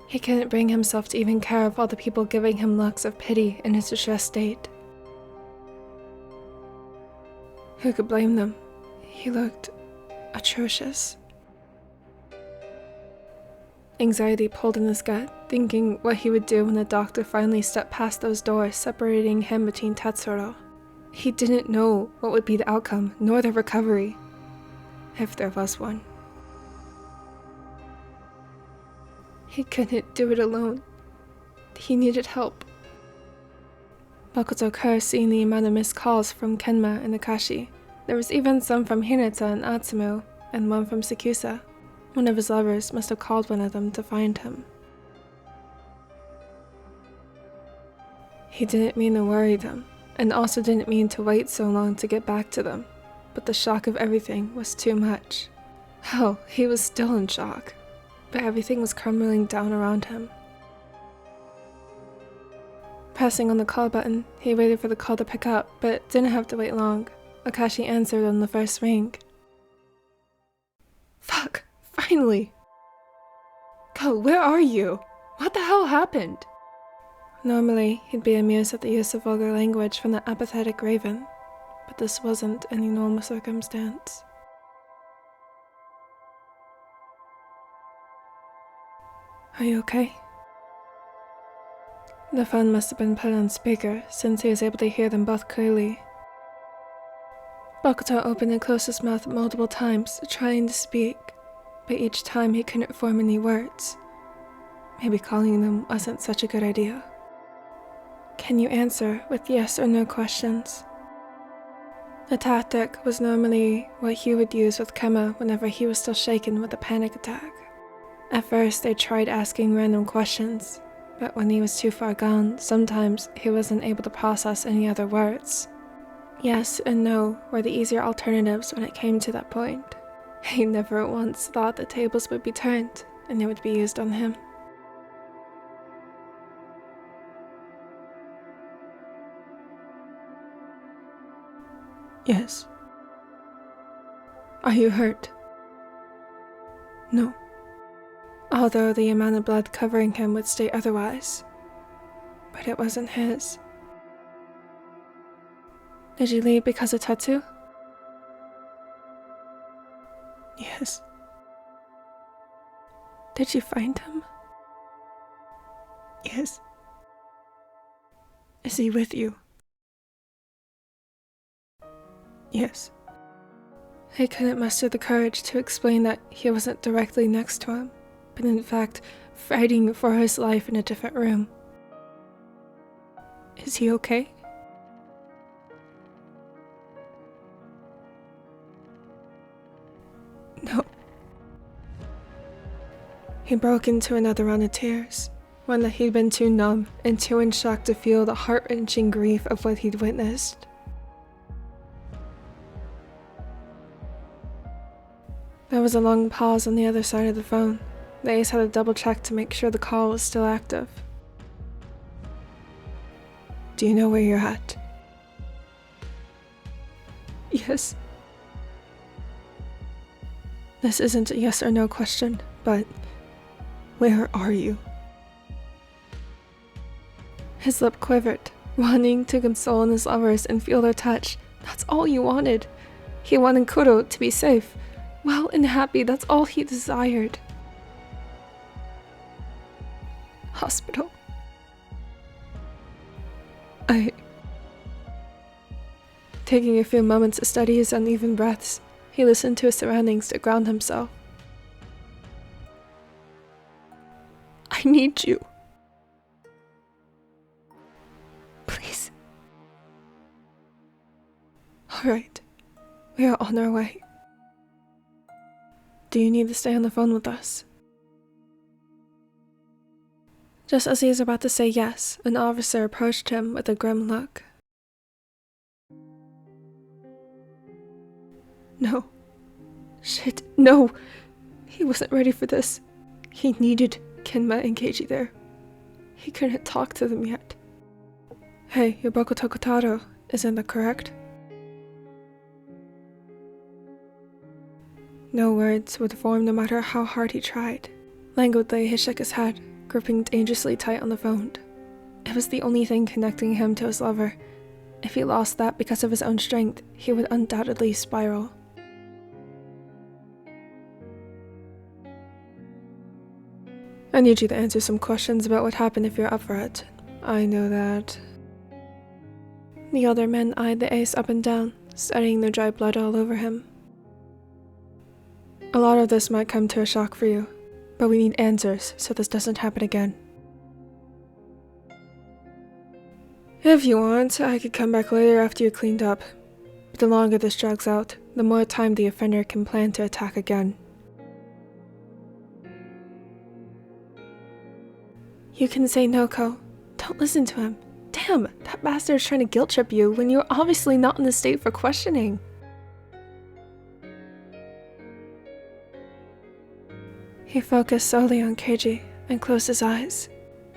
He couldn't bring himself to even care of all the people giving him looks of pity in his distressed state. Who could blame them? He looked atrocious. Anxiety pulled in his gut, thinking what he would do when the doctor finally stepped past those doors separating him between Tetsuro. He didn't know what would be the outcome, nor the recovery, if there was one. He couldn't do it alone. He needed help. Bokuto cursed seeing the amount of missed calls from Kenma and Akashi. There was even some from Hinata and Atsumu, and one from Sakusa. One of his lovers must have called one of them to find him. He didn't mean to worry them, and also didn't mean to wait so long to get back to them, but the shock of everything was too much. Hell, he was still in shock, but everything was crumbling down around him. Pressing on the call button, he waited for the call to pick up, but didn't have to wait long. Akashi answered on the first ring. Fuck, finally! Go, where are you? What the hell happened? Normally, he'd be amused at the use of vulgar language from the apathetic raven, but this wasn't any normal circumstance. Are you okay? The phone must have been put on speaker, since he was able to hear them both clearly. Bokuto opened and closed his mouth multiple times, trying to speak, but each time he couldn't form any words. Maybe calling them wasn't such a good idea. Can you answer with yes or no questions? The tactic was normally what he would use with Kema whenever he was still shaken with a panic attack. At first, they tried asking random questions, but when he was too far gone, sometimes he wasn't able to process any other words. Yes and no were the easier alternatives when it came to that point. He never once thought the tables would be turned, and it would be used on him. Yes. Are you hurt? No. Although the amount of blood covering him would state otherwise. But it wasn't his. Did you leave because of Tatsu? Yes. Did you find him? Yes. Is he with you? Yes. He couldn't muster the courage to explain that he wasn't directly next to him, but in fact, fighting for his life in a different room. Is he okay? No. He broke into another round of tears, one that he'd been too numb and too in shock to feel the heart-wrenching grief of what he'd witnessed. There was a long pause on the other side of the phone. The ace had to double-check to make sure the call was still active. Do you know where you're at? Yes. This isn't a yes or no question, but where are you? His lip quivered, wanting to console his lovers and feel their touch. That's all he wanted. He wanted Kuroo to be safe, well and happy. That's all he desired. Hospital. Taking a few moments to study his uneven breaths, he listened to his surroundings to ground himself. I need you. Please. Alright, we are on our way. Do you need to stay on the phone with us? Just as he was about to say yes, an officer approached him with a grim look. No. Shit, no! He wasn't ready for this. He needed Kenma and Keiji there. He couldn't talk to them yet. Hey, you're Boku isn't that correct? No words would form no matter how hard he tried. Languidly, he shook his head, gripping dangerously tight on the phone. It was the only thing connecting him to his lover. If he lost that because of his own strength, he would undoubtedly spiral. I need you to answer some questions about what happened if you're up for it. I know that. The other men eyed the ace up and down, studying the dry blood all over him. A lot of this might come to a shock for you, but we need answers so this doesn't happen again. If you want, I could come back later after you cleaned up. But the longer this drags out, the more time the offender can plan to attack again. You can say no, Ko. Don't listen to him. Damn, that bastard's trying to guilt trip you when you're obviously not in the state for questioning. He focused solely on Keiji and closed his eyes.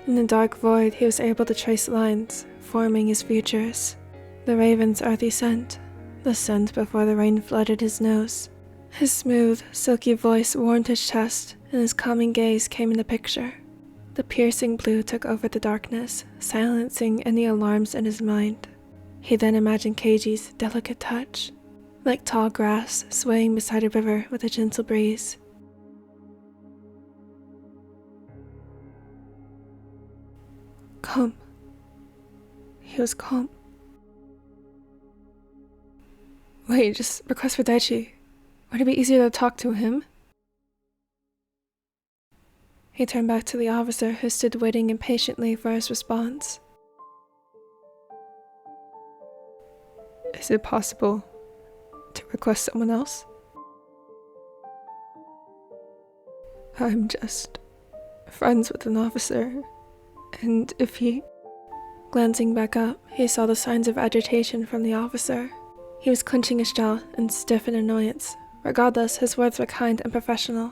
In the dark void, he was able to trace lines, forming his features. The raven's earthy scent, the scent before the rain flooded his nose. His smooth, silky voice warmed his chest, and his calming gaze came in the picture. The piercing blue took over the darkness, silencing any alarms in his mind. He then imagined Keiji's delicate touch, like tall grass swaying beside a river with a gentle breeze. Calm. He was calm. Wait, just request for Daichi. Would it be easier to talk to him? He turned back to the officer who stood waiting impatiently for his response. Is it possible to request someone else? I'm just friends with an officer, and if he... Glancing back up, he saw the signs of agitation from the officer. He was clenching his jaw and stiff in annoyance. Regardless, his words were kind and professional.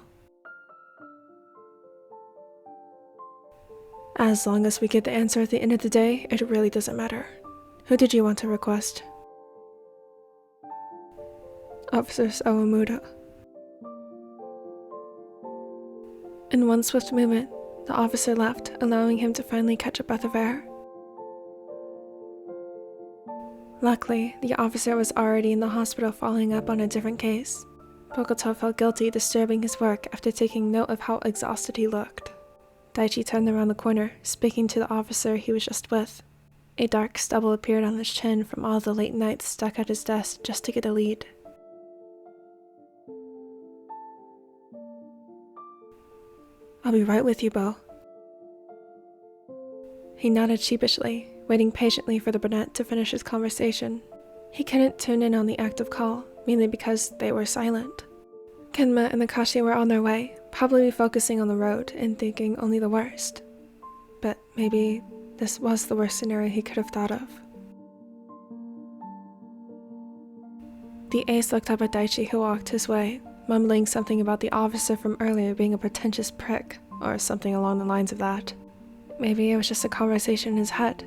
As long as we get the answer at the end of the day, it really doesn't matter. Who did you want to request? Officer Sawamura. In one swift movement, the officer left, allowing him to finally catch a breath of air. Luckily, the officer was already in the hospital following up on a different case. Bokuto felt guilty disturbing his work after taking note of how exhausted he looked. Daichi turned around the corner, speaking to the officer he was just with. A dark stubble appeared on his chin from all the late nights stuck at his desk just to get a lead. "I'll be right with you, Bo." He nodded sheepishly, waiting patiently for the brunette to finish his conversation. He couldn't tune in on the active call, mainly because they were silent. Kenma and Akashi were on their way, probably focusing on the road and thinking only the worst. But maybe this was the worst scenario he could have thought of. The ace looked up at Daichi, who walked his way, mumbling something about the officer from earlier being a pretentious prick, or something along the lines of that. Maybe it was just a conversation in his head.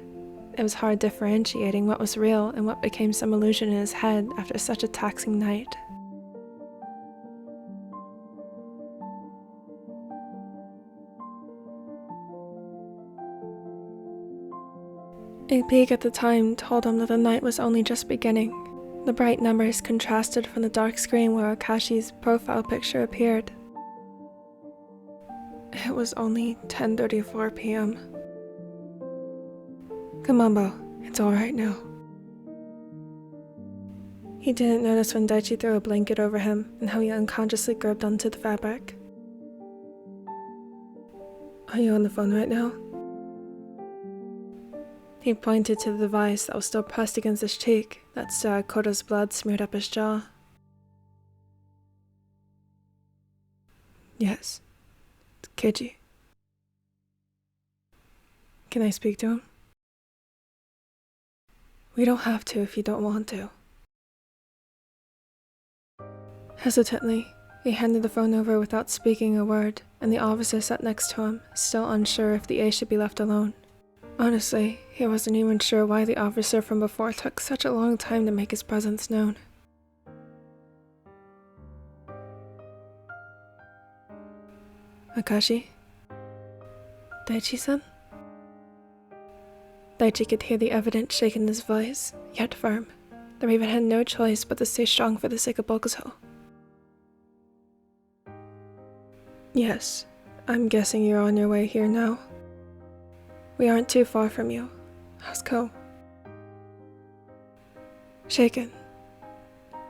It was hard differentiating what was real and what became some illusion in his head after such a taxing night. A peek at the time told him that the night was only just beginning. The bright numbers contrasted from the dark screen where Akashi's profile picture appeared. It was only 10:34 p.m. "Come on, Bo. It's alright now." He didn't notice when Daichi threw a blanket over him and how he unconsciously gripped onto the fabric. "Are you on the phone right now?" He pointed to the device that was still pressed against his cheek that still had Kuroo's blood smeared up his jaw. "Yes. It's Keiji. Can I speak to him?" "We don't have to if you don't want to." Hesitantly, he handed the phone over without speaking a word, and the officer sat next to him, still unsure if the ace should be left alone. Honestly, he wasn't even sure why the officer from before took such a long time to make his presence known. "Akashi? Daichi-san?" Daichi could hear the evident shake in his voice, yet firm. The Raven had no choice but to stay strong for the sake of Bokuto. "Yes, I'm guessing you're on your way here now. We aren't too far from you. How's Ko?" "Shaken,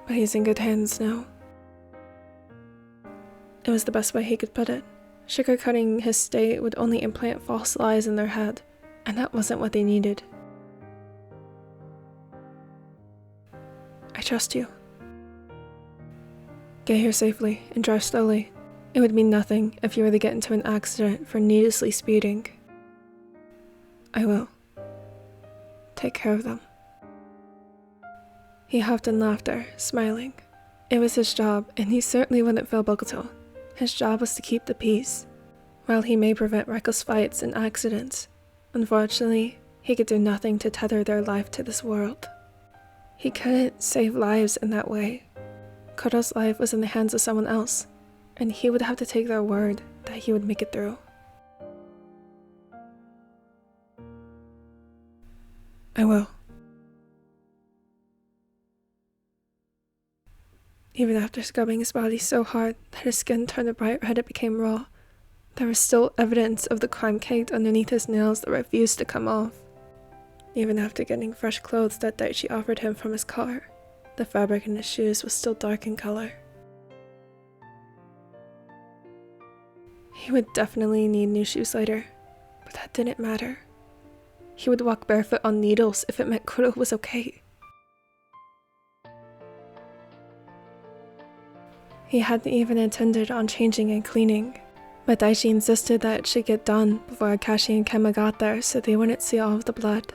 but he's in good hands now." It was the best way he could put it. Sugarcoating his state would only implant false lies in their head, and that wasn't what they needed. "I trust you. Get here safely and drive slowly. It would mean nothing if you were to get into an accident for needlessly speeding." "I will. Take care of them." He huffed in laughter, smiling. It was his job, and he certainly wouldn't fail Bokuto. His job was to keep the peace. While he may prevent reckless fights and accidents, unfortunately, he could do nothing to tether their life to this world. He couldn't save lives in that way. Kuroo's life was in the hands of someone else, and he would have to take their word that he would make it through. "I will." Even after scrubbing his body so hard that his skin turned a bright red, it became raw, there was still evidence of the crime caked underneath his nails that refused to come off. Even after getting fresh clothes that Daichi offered him from his car, the fabric in his shoes was still dark in color. He would definitely need new shoes later, but that didn't matter. He would walk barefoot on needles if it meant Kuroo was okay. He hadn't even intended on changing and cleaning, but Daichi insisted that it should get done before Akashi and Kenma got there so they wouldn't see all of the blood.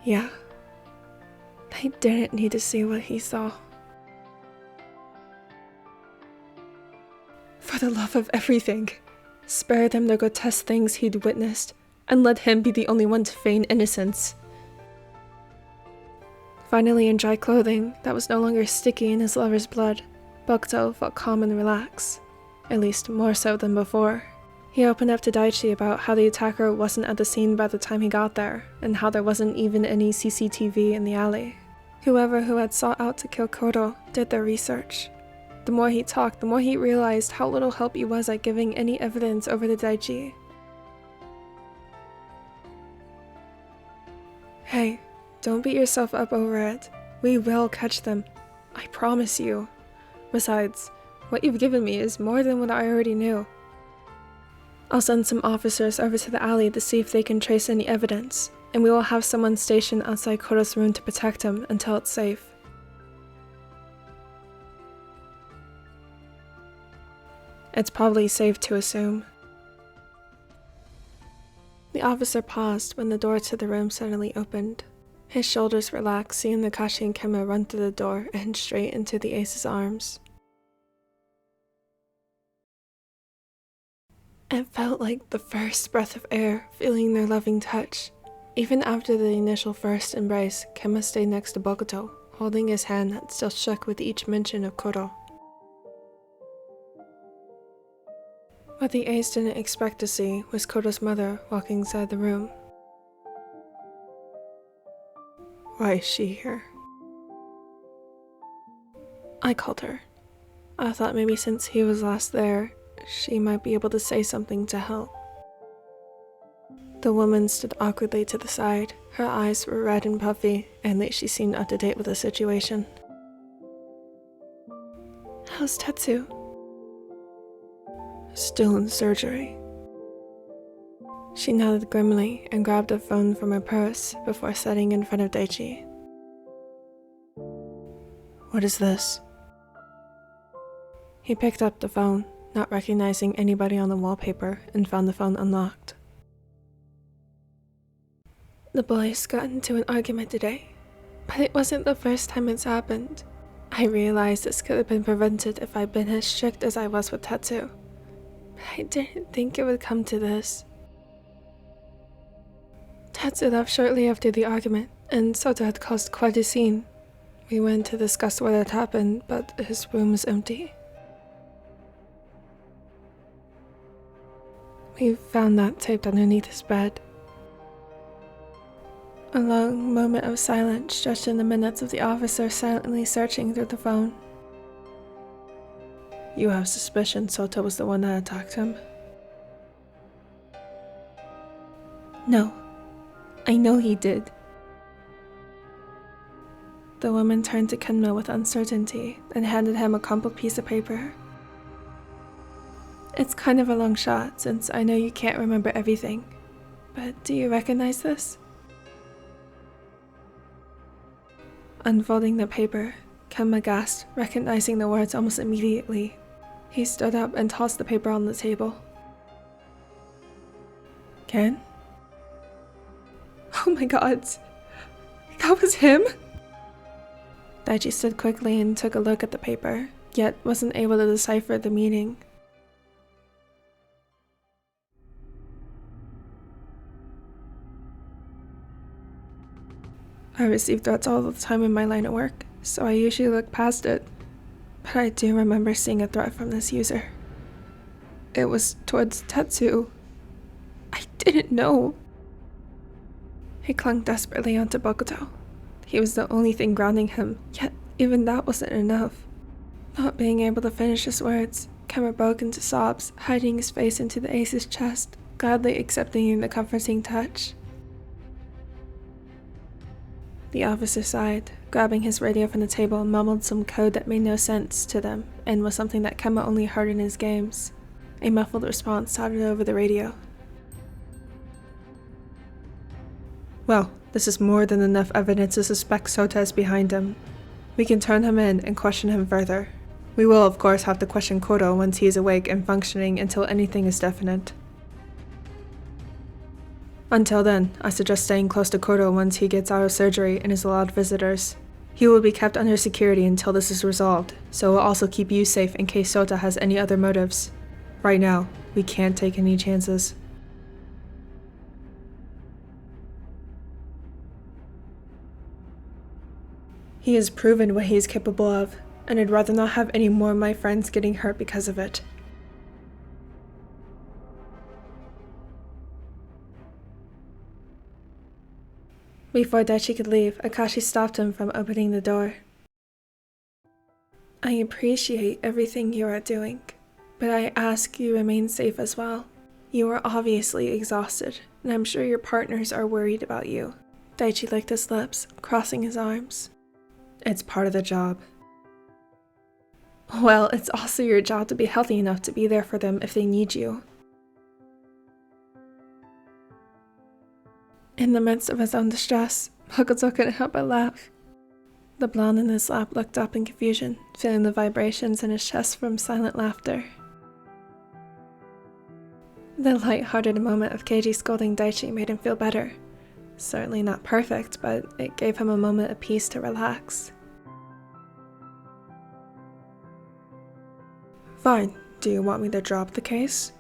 Yeah, they didn't need to see what he saw. For the love of everything, spare them the grotesque things he'd witnessed, and let him be the only one to feign innocence. Finally, in dry clothing that was no longer sticky in his lover's blood, Bokuto felt calm and relaxed, at least more so than before. He opened up to Daichi about how the attacker wasn't at the scene by the time he got there, and how there wasn't even any CCTV in the alley. Whoever who had sought out to kill Kuroo did their research. The more he talked, the more he realized how little help he was at giving any evidence over to Daichi. Hey, don't beat yourself up over it. We will catch them. I promise you. Besides, what you've given me is more than what I already knew. I'll send some officers over to the alley to see if they can trace any evidence, and we will have someone stationed outside Kuroo's room to protect him until it's safe. It's probably safe to assume. The officer paused when the door to the room suddenly opened. His shoulders relaxed, seeing the Kashi and Kema run through the door and straight into the ace's arms. It felt like the first breath of air, feeling their loving touch. Even after the initial first embrace, Kema stayed next to Bokuto, holding his hand that still shook with each mention of Kuroo. What the ace didn't expect to see was Kuroo's mother walking inside the room. Why is she here? I called her. I thought maybe since he was last there, she might be able to say something to help. The woman stood awkwardly to the side. Her eyes were red and puffy, and she seemed up to date with the situation. How's Tetsu? Still in surgery. She nodded grimly and grabbed a phone from her purse before setting in front of Daichi. What is this? He picked up the phone, not recognizing anybody on the wallpaper, and found the phone unlocked. The boys got into an argument today, but it wasn't the first time it's happened. I realized this could have been prevented if I'd been as strict as I was with Tetsu, but I didn't think it would come to this. Tetsu left shortly after the argument, and Sota had caused quite a scene. We went to discuss what had happened, but his room was empty. We found that taped underneath his bed. A long moment of silence stretched in the minutes of the officer silently searching through the phone. You have suspicion Sota was the one that attacked him? No. I know he did. The woman turned to Kenma with uncertainty and handed him a crumpled piece of paper. It's kind of a long shot since I know you can't remember everything, but do you recognize this? Unfolding the paper, Kenma gasped, recognizing the words almost immediately. He stood up and tossed the paper on the table. Ken? Oh my god, that was him? Daichi stood quickly and took a look at the paper, yet wasn't able to decipher the meaning. I receive threats all the time in my line of work, so I usually look past it, but I do remember seeing a threat from this user. It was towards Tetsu. I didn't know. He clung desperately onto Bokuto. He was the only thing grounding him, yet even that wasn't enough. Not being able to finish his words, Kema broke into sobs, hiding his face into the ace's chest, gladly accepting the comforting touch. The officer sighed, grabbing his radio from the table and mumbled some code that made no sense to them and was something that Kema only heard in his games. A muffled response sounded over the radio. Well, this is more than enough evidence to suspect Sota is behind him. We can turn him in and question him further. We will of course have to question Kuroo once he is awake and functioning until anything is definite. Until then, I suggest staying close to Kuroo once he gets out of surgery and is allowed visitors. He will be kept under security until this is resolved, so we'll also keep you safe in case Sota has any other motives. Right now, we can't take any chances. He has proven what he is capable of. and I'd rather not have any more of my friends getting hurt because of it. Before Daichi could leave, Akashi stopped him from opening the door. I appreciate everything you are doing, but I ask you remain safe as well. You are obviously exhausted, and I'm sure your partners are worried about you. Daichi licked his lips, crossing his arms. It's part of the job. Well, it's also your job to be healthy enough to be there for them if they need you. In the midst of his own distress, Hokuto couldn't help but laugh. The blonde in his lap looked up in confusion, feeling the vibrations in his chest from silent laughter. The light-hearted moment of Keiji scolding Daichi made him feel better. Certainly not perfect, but it gave him a moment of peace to relax. Fine, do you want me to drop the case?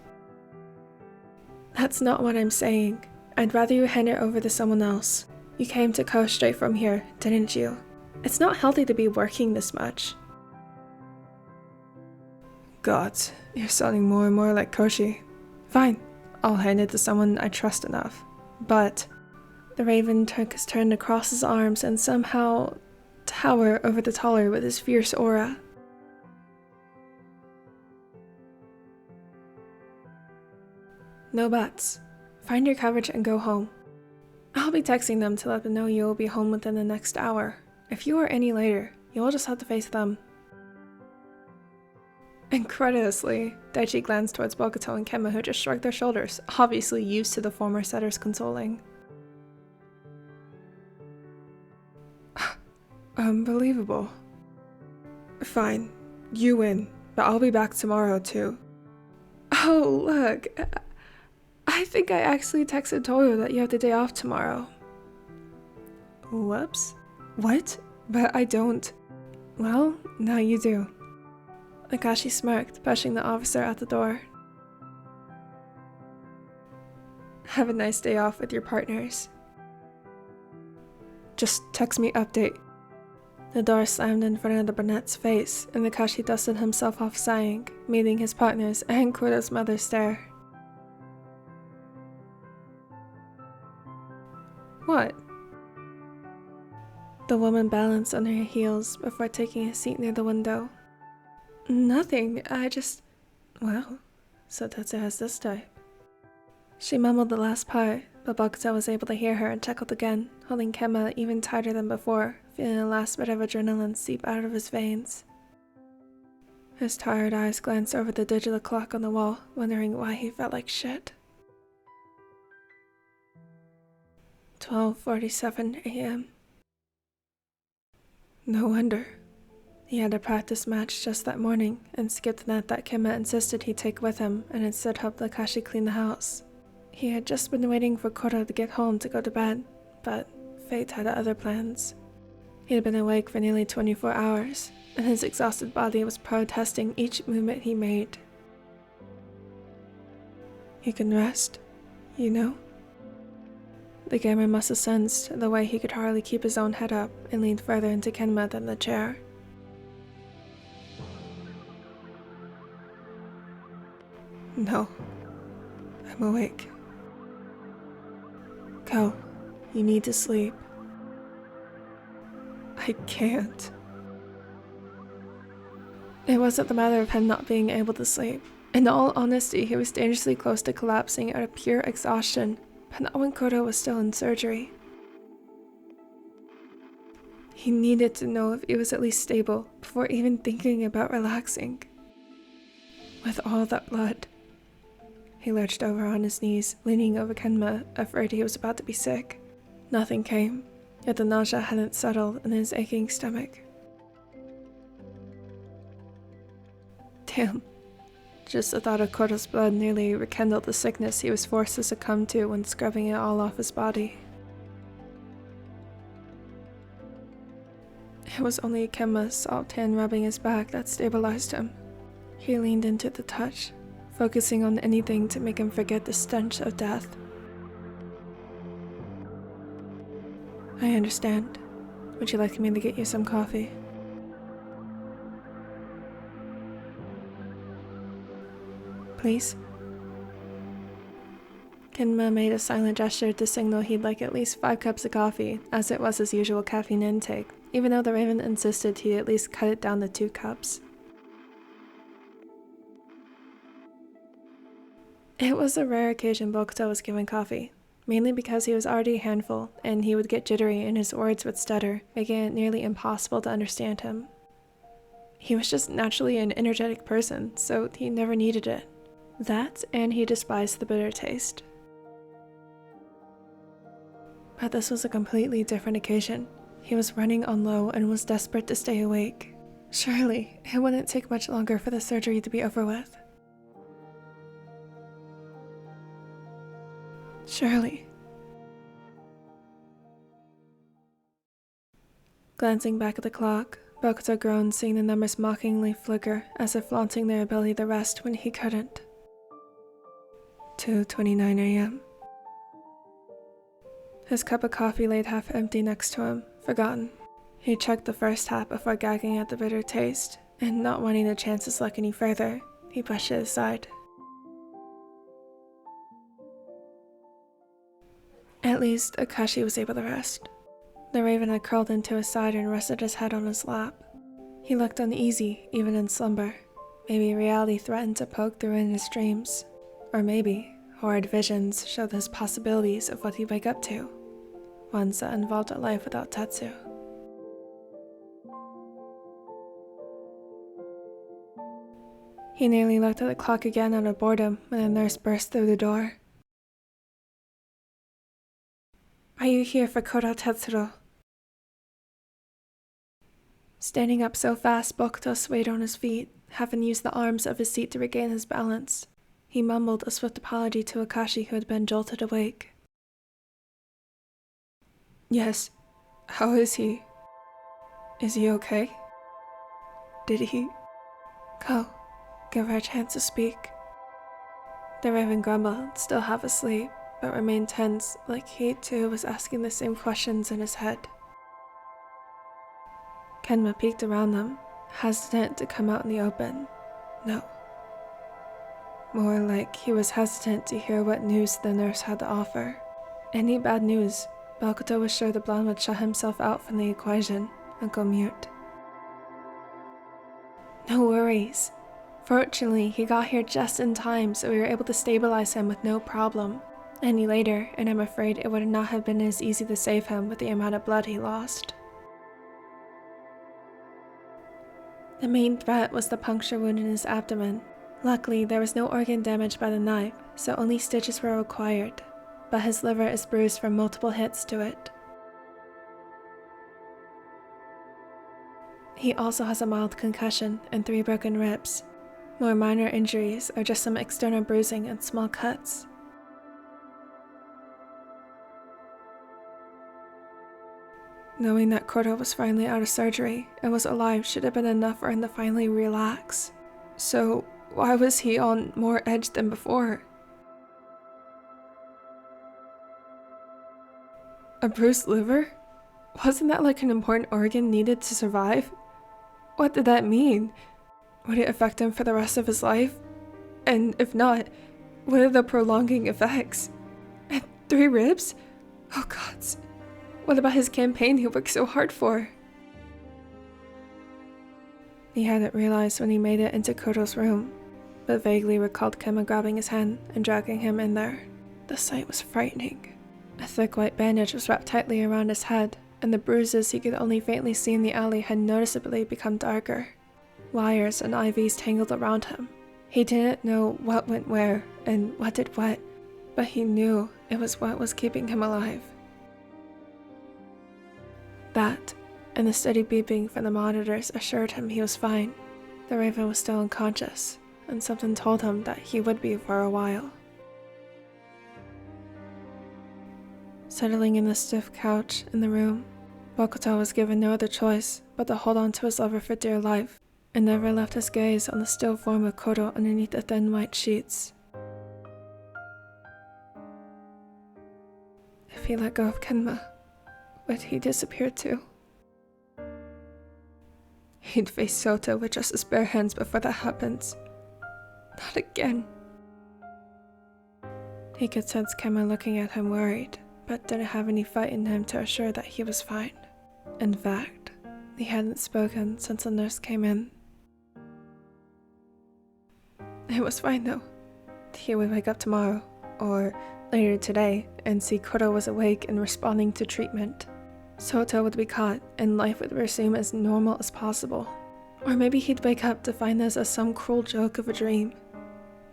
That's not what I'm saying. I'd rather you hand it over to someone else. You came to Ko straight from here, didn't you? It's not healthy to be working this much. God, you're sounding more and more like Koshi. Fine, I'll hand it to someone I trust enough. But the raven took his turn to cross his arms and somehow tower over the taller with his fierce aura. No buts. Find your coverage and go home. I'll be texting them to let them know you will be home within the next hour. If you are any later, you'll just have to face them. Incredulously, Daichi glanced towards Bokuto and Kenma, who just shrugged their shoulders, obviously used to the former setter's consoling. Unbelievable. Fine, you win, but I'll be back tomorrow too. Oh, look. I think I actually texted Toyo that you have the day off tomorrow. Whoops. What? But I don't. Well, now you do. Akashi smirked, pushing the officer out the door. Have a nice day off with your partners. Just text me update. The door slammed in front of the brunette's face, and Akashi dusted himself off sighing, meeting his partners and Kuroo's mother's stare. What? The woman balanced on her heels before taking a seat near the window. Nothing, well, so Tetsu has this type. She mumbled the last part, but Bokuto was able to hear her and chuckled again, holding Kenma even tighter than before, feeling the last bit of adrenaline seep out of his veins. His tired eyes glanced over the digital clock on the wall, wondering why he felt like shit. 12:47 a.m. No wonder. He had a practice match just that morning and skipped the net that Kenma insisted he take with him and instead helped Akashi clean the house. He had just been waiting for Kuroo to get home to go to bed, but fate had other plans. He had been awake for nearly 24 hours, and his exhausted body was protesting each movement he made. You can rest, you know? The gamer must have sensed the way he could hardly keep his own head up and leaned further into Kenma than the chair. No, I'm awake. Ko, you need to sleep. I can't. It wasn't the matter of him not being able to sleep. In all honesty, he was dangerously close to collapsing out of pure exhaustion, but not when Kuroo was still in surgery. He needed to know if he was at least stable before even thinking about relaxing. With all that blood. He lurched over on his knees, leaning over Kenma, afraid he was about to be sick. Nothing came, yet the nausea hadn't settled in his aching stomach. Damn. Just the thought of Kuroo's blood nearly rekindled the sickness he was forced to succumb to when scrubbing it all off his body. It was only Kenma's soft hand rubbing his back that stabilized him. He leaned into the touch, focusing on anything to make him forget the stench of death. I understand. Would you like me to get you some coffee? please. Kenma made a silent gesture to signal he'd like at least 5 cups of coffee, as it was his usual caffeine intake, even though the Raven insisted he at least cut it down to 2 cups. It was a rare occasion Bokuto was given coffee, mainly because he was already a handful, and he would get jittery and his words would stutter, making it nearly impossible to understand him. He was just naturally an energetic person, so he never needed it. That, and he despised the bitter taste. But this was a completely different occasion. He was running on low and was desperate to stay awake. Surely, it wouldn't take much longer for the surgery to be over with. Surely. Glancing back at the clock, Bokuto groaned, seeing the numbers mockingly flicker as if flaunting their ability to rest when he couldn't. 2:29 a.m. His cup of coffee laid half empty next to him, forgotten. He chugged the first half before gagging at the bitter taste, and not wanting to chance his luck any further, he pushed it aside. At least, Akashi was able to rest. The Raven had curled into his side and rested his head on his lap. He looked uneasy, even in slumber. Maybe reality threatened to poke through in his dreams. Or maybe horrid visions showed his possibilities of what he'd wake up to. Ones that involved a life without Tetsu. He nearly looked at the clock again out of boredom when a nurse burst through the door. Are you here for Kuroo Tetsuro? Standing up so fast, Bokuto swayed on his feet, having used the arms of his seat to regain his balance. He mumbled a swift apology to Akashi, who had been jolted awake. Yes. How is he? Is he okay? Did he? Go. Give her a chance to speak. The Raven grumbled, still half asleep, but remained tense, like he too was asking the same questions in his head. Kenma peeked around them, hesitant to come out in the open. No. More like he was hesitant to hear what news the nurse had to offer. Any bad news, Bokuto was sure the blonde would shut himself out from the equation and go mute. No worries. Fortunately, he got here just in time, so we were able to stabilize him with no problem. Any later, and I'm afraid it would not have been as easy to save him with the amount of blood he lost. The main threat was the puncture wound in his abdomen. Luckily, there was no organ damage by the knife, so only stitches were required, but his liver is bruised from multiple hits to it. He also has a mild concussion and 3 broken ribs. More minor injuries are just some external bruising and small cuts. Knowing that Kuroo was finally out of surgery and was alive should have been enough for him to finally relax. So, why was he on more edge than before? A bruised liver? Wasn't that like an important organ needed to survive? What did that mean? Would it affect him for the rest of his life? And if not, what are the prolonging effects? And 3 ribs? Oh gods. What about his campaign he worked so hard for? He hadn't realized when he made it into Kuroo's room, but vaguely recalled Kenma grabbing his hand and dragging him in there. The sight was frightening. A thick white bandage was wrapped tightly around his head, and the bruises he could only faintly see in the alley had noticeably become darker. Wires and IVs tangled around him. He didn't know what went where and what did what, but he knew it was what was keeping him alive. That, and the steady beeping from the monitors assured him he was fine. The Raven was still unconscious, and something told him that he would be for a while. Settling in the stiff couch in the room, Bokuto was given no other choice but to hold on to his lover for dear life, and never left his gaze on the still form of Kuroo underneath the thin white sheets. If he let go of Kenma, would he disappear too? He'd face Sota with just his bare hands before that happens. Not again. He could sense Kema looking at him worried, but didn't have any fight in him to assure that he was fine. In fact, he hadn't spoken since the nurse came in. It was fine though. He would wake up tomorrow, or later today, and see Kuroo was awake and responding to treatment. Sota would be caught, and life would resume as normal as possible. Or maybe he'd wake up to find this as some cruel joke of a dream.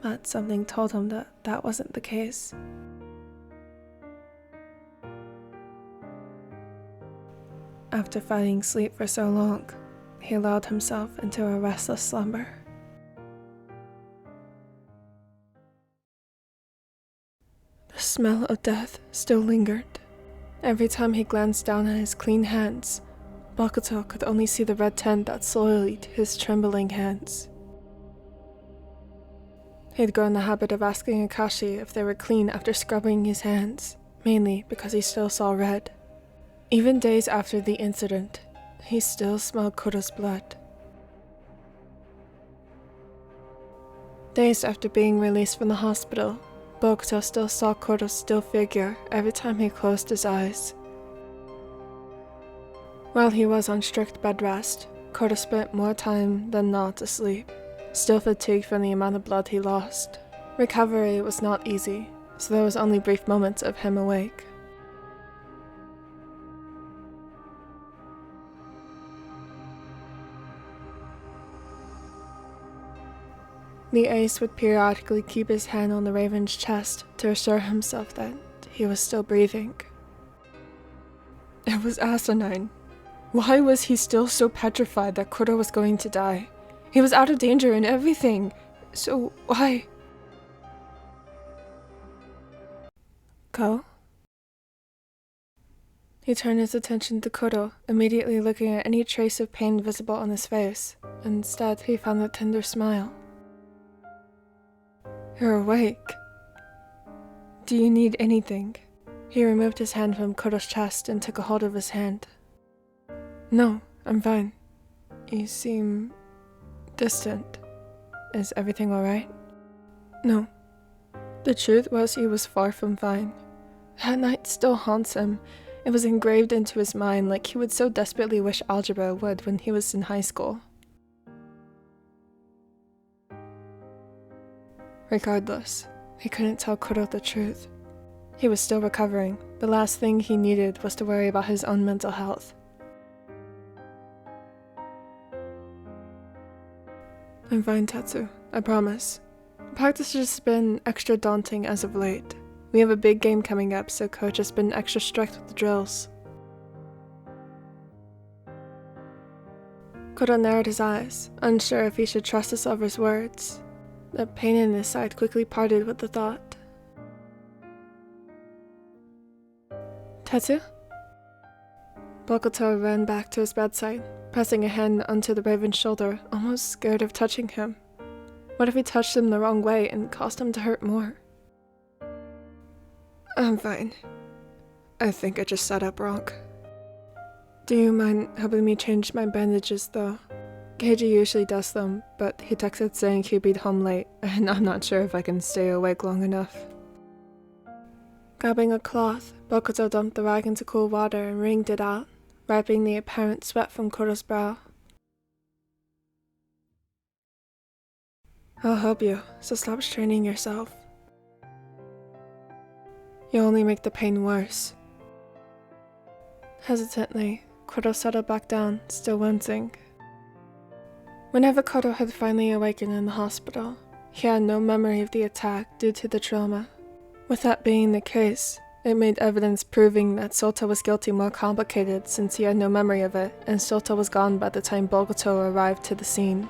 But something told him that that wasn't the case. After fighting sleep for so long, he lulled himself into a restless slumber. The smell of death still lingered. Every time he glanced down at his clean hands, Bokuto could only see the red tint that soiled his trembling hands. He'd grown the habit of asking Akashi if they were clean after scrubbing his hands, mainly because he still saw red. Even days after the incident, he still smelled Kuroo's blood. Days after being released from the hospital, Bokuto still saw Kuroo's still figure every time he closed his eyes. While he was on strict bed rest, Kuroo spent more time than not asleep, still fatigued from the amount of blood he lost. Recovery was not easy, so there was only brief moments of him awake. The ace would periodically keep his hand on the raven's chest to assure himself that he was still breathing. It was asinine. Why was he still so petrified that Kuroo was going to die? He was out of danger and everything, so why? Ko? He turned his attention to Kuroo, immediately looking at any trace of pain visible on his face. Instead, he found a tender smile. You're awake. Do you need anything? He removed his hand from Kuroo's chest and took a hold of his hand. No, I'm fine. You seem distant. Is everything alright? No. The truth was he was far from fine. That night still haunts him. It was engraved into his mind like he would so desperately wish algebra would when he was in high school. Regardless, he couldn't tell Kuroo the truth. He was still recovering. The last thing he needed was to worry about his own mental health. I'm fine, Tetsu. I promise. Practice has just been extra daunting as of late. We have a big game coming up, so coach has been extra strict with the drills. Kuroo narrowed his eyes, unsure if he should trust his lover's words. The pain in his side quickly parted with the thought. Tetsu? Bokuto ran back to his bedside, pressing a hand onto the raven's shoulder, almost scared of touching him. What if he touched him the wrong way and caused him to hurt more? I'm fine. I think I just sat up wrong. Do you mind helping me change my bandages though? Keiji usually does them, but he texted saying he'd be home late, and I'm not sure if I can stay awake long enough. Grabbing a cloth, Bokuto dumped the rag into cool water and wringed it out, wiping the apparent sweat from Kuroo's brow. I'll help you, so stop straining yourself. You'll only make the pain worse. Hesitantly, Kuroo settled back down, still wincing. Whenever Kuroo had finally awakened in the hospital, he had no memory of the attack due to the trauma. With that being the case, it made evidence proving that Sota was guilty more complicated since he had no memory of it, and Sota was gone by the time Bokuto arrived to the scene.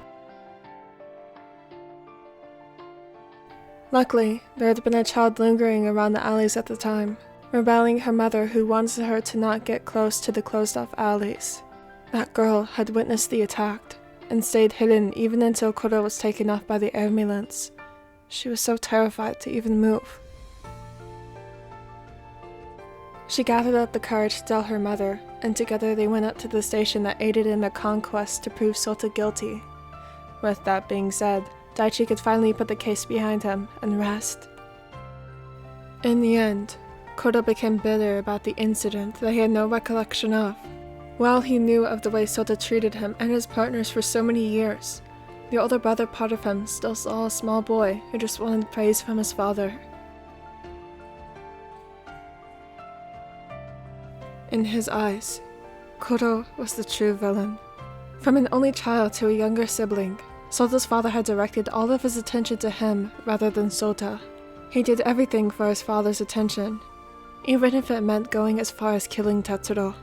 Luckily, there had been a child lingering around the alleys at the time, rebelling her mother who wanted her to not get close to the closed-off alleys. That girl had witnessed the attack, and stayed hidden even until Kuroo was taken off by the ambulance. She was so terrified to even move. She gathered up the courage to tell her mother, and together they went up to the station that aided in their conquest to prove Sota guilty. With that being said, Daichi could finally put the case behind him and rest. In the end, Kuroo became bitter about the incident that he had no recollection of. While he knew of the way Sota treated him and his partners for so many years, the older brother part of him still saw a small boy who just wanted praise from his father. In his eyes, Kuroo was the true villain. From an only child to a younger sibling, Sota's father had directed all of his attention to him rather than Sota. He did everything for his father's attention, even if it meant going as far as killing Tetsuro.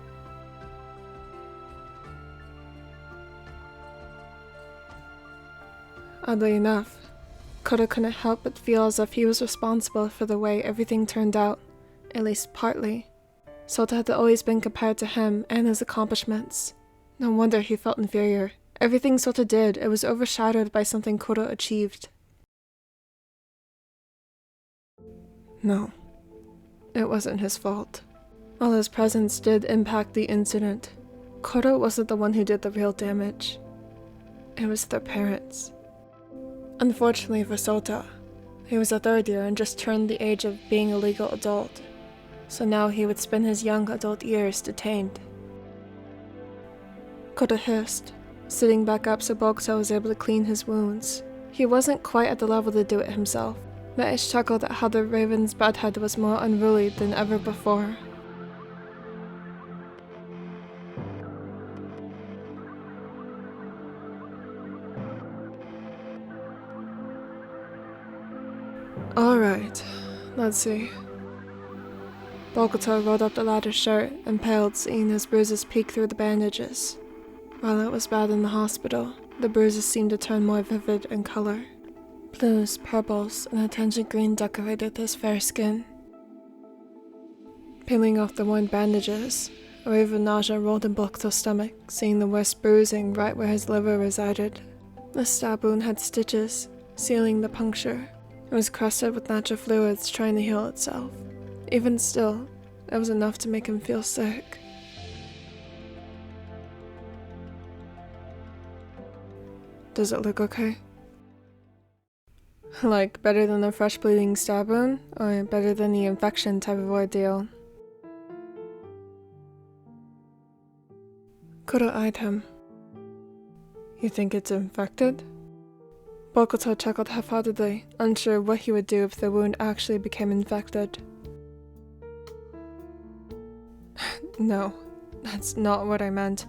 Oddly enough, Kuroo couldn't help but feel as if he was responsible for the way everything turned out, at least partly. Sota had always been compared to him and his accomplishments. No wonder he felt inferior. Everything Sota did, it was overshadowed by something Kuroo achieved. No, it wasn't his fault. While his presence did impact the incident, Kuroo wasn't the one who did the real damage. It was their parents. Unfortunately for Sota, he was a third year and just turned the age of being a legal adult, so now he would spend his young adult years detained. Kuroo hissed, sitting back up so Bokuto was able to clean his wounds. He wasn't quite at the level to do it himself, but he chuckled at how the raven's bedhead was more unruly than ever before. Alright, let's see. Bokuto rolled up the latter's shirt and paled, seeing his bruises peek through the bandages. While it was bad in the hospital, the bruises seemed to turn more vivid in color. Blues, purples, and a tinge of green decorated his fair skin. Peeling off the worn bandages, a wave of nausea rolled in Bokuto's stomach, seeing the worst bruising right where his liver resided. The stab wound had stitches, sealing the puncture. It was crusted with natural fluids trying to heal itself. Even still, it was enough to make him feel sick. Does it look okay? Like, better than a fresh bleeding stab wound, or better than the infection type of ordeal? Kuroo eyed him. You think it's infected? Bokuto chuckled half-heartedly, unsure what he would do if the wound actually became infected. No, that's not what I meant.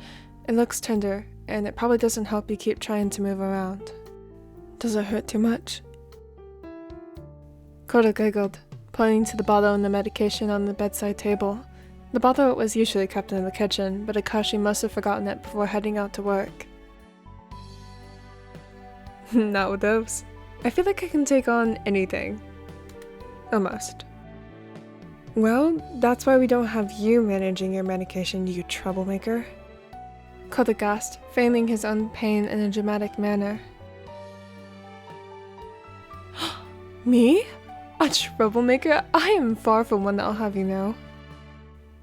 It looks tender, and it probably doesn't help you keep trying to move around. Does it hurt too much? Kuroo giggled, pointing to the bottle and the medication on the bedside table. The bottle was usually kept in the kitchen, but Akashi must have forgotten it before heading out to work. Not with those. I feel like I can take on anything. Almost. Well, that's why we don't have you managing your medication, you troublemaker. Kuroo gasped, feigning his own pain in a dramatic manner. Me? A troublemaker? I am far from one, I'll have you know.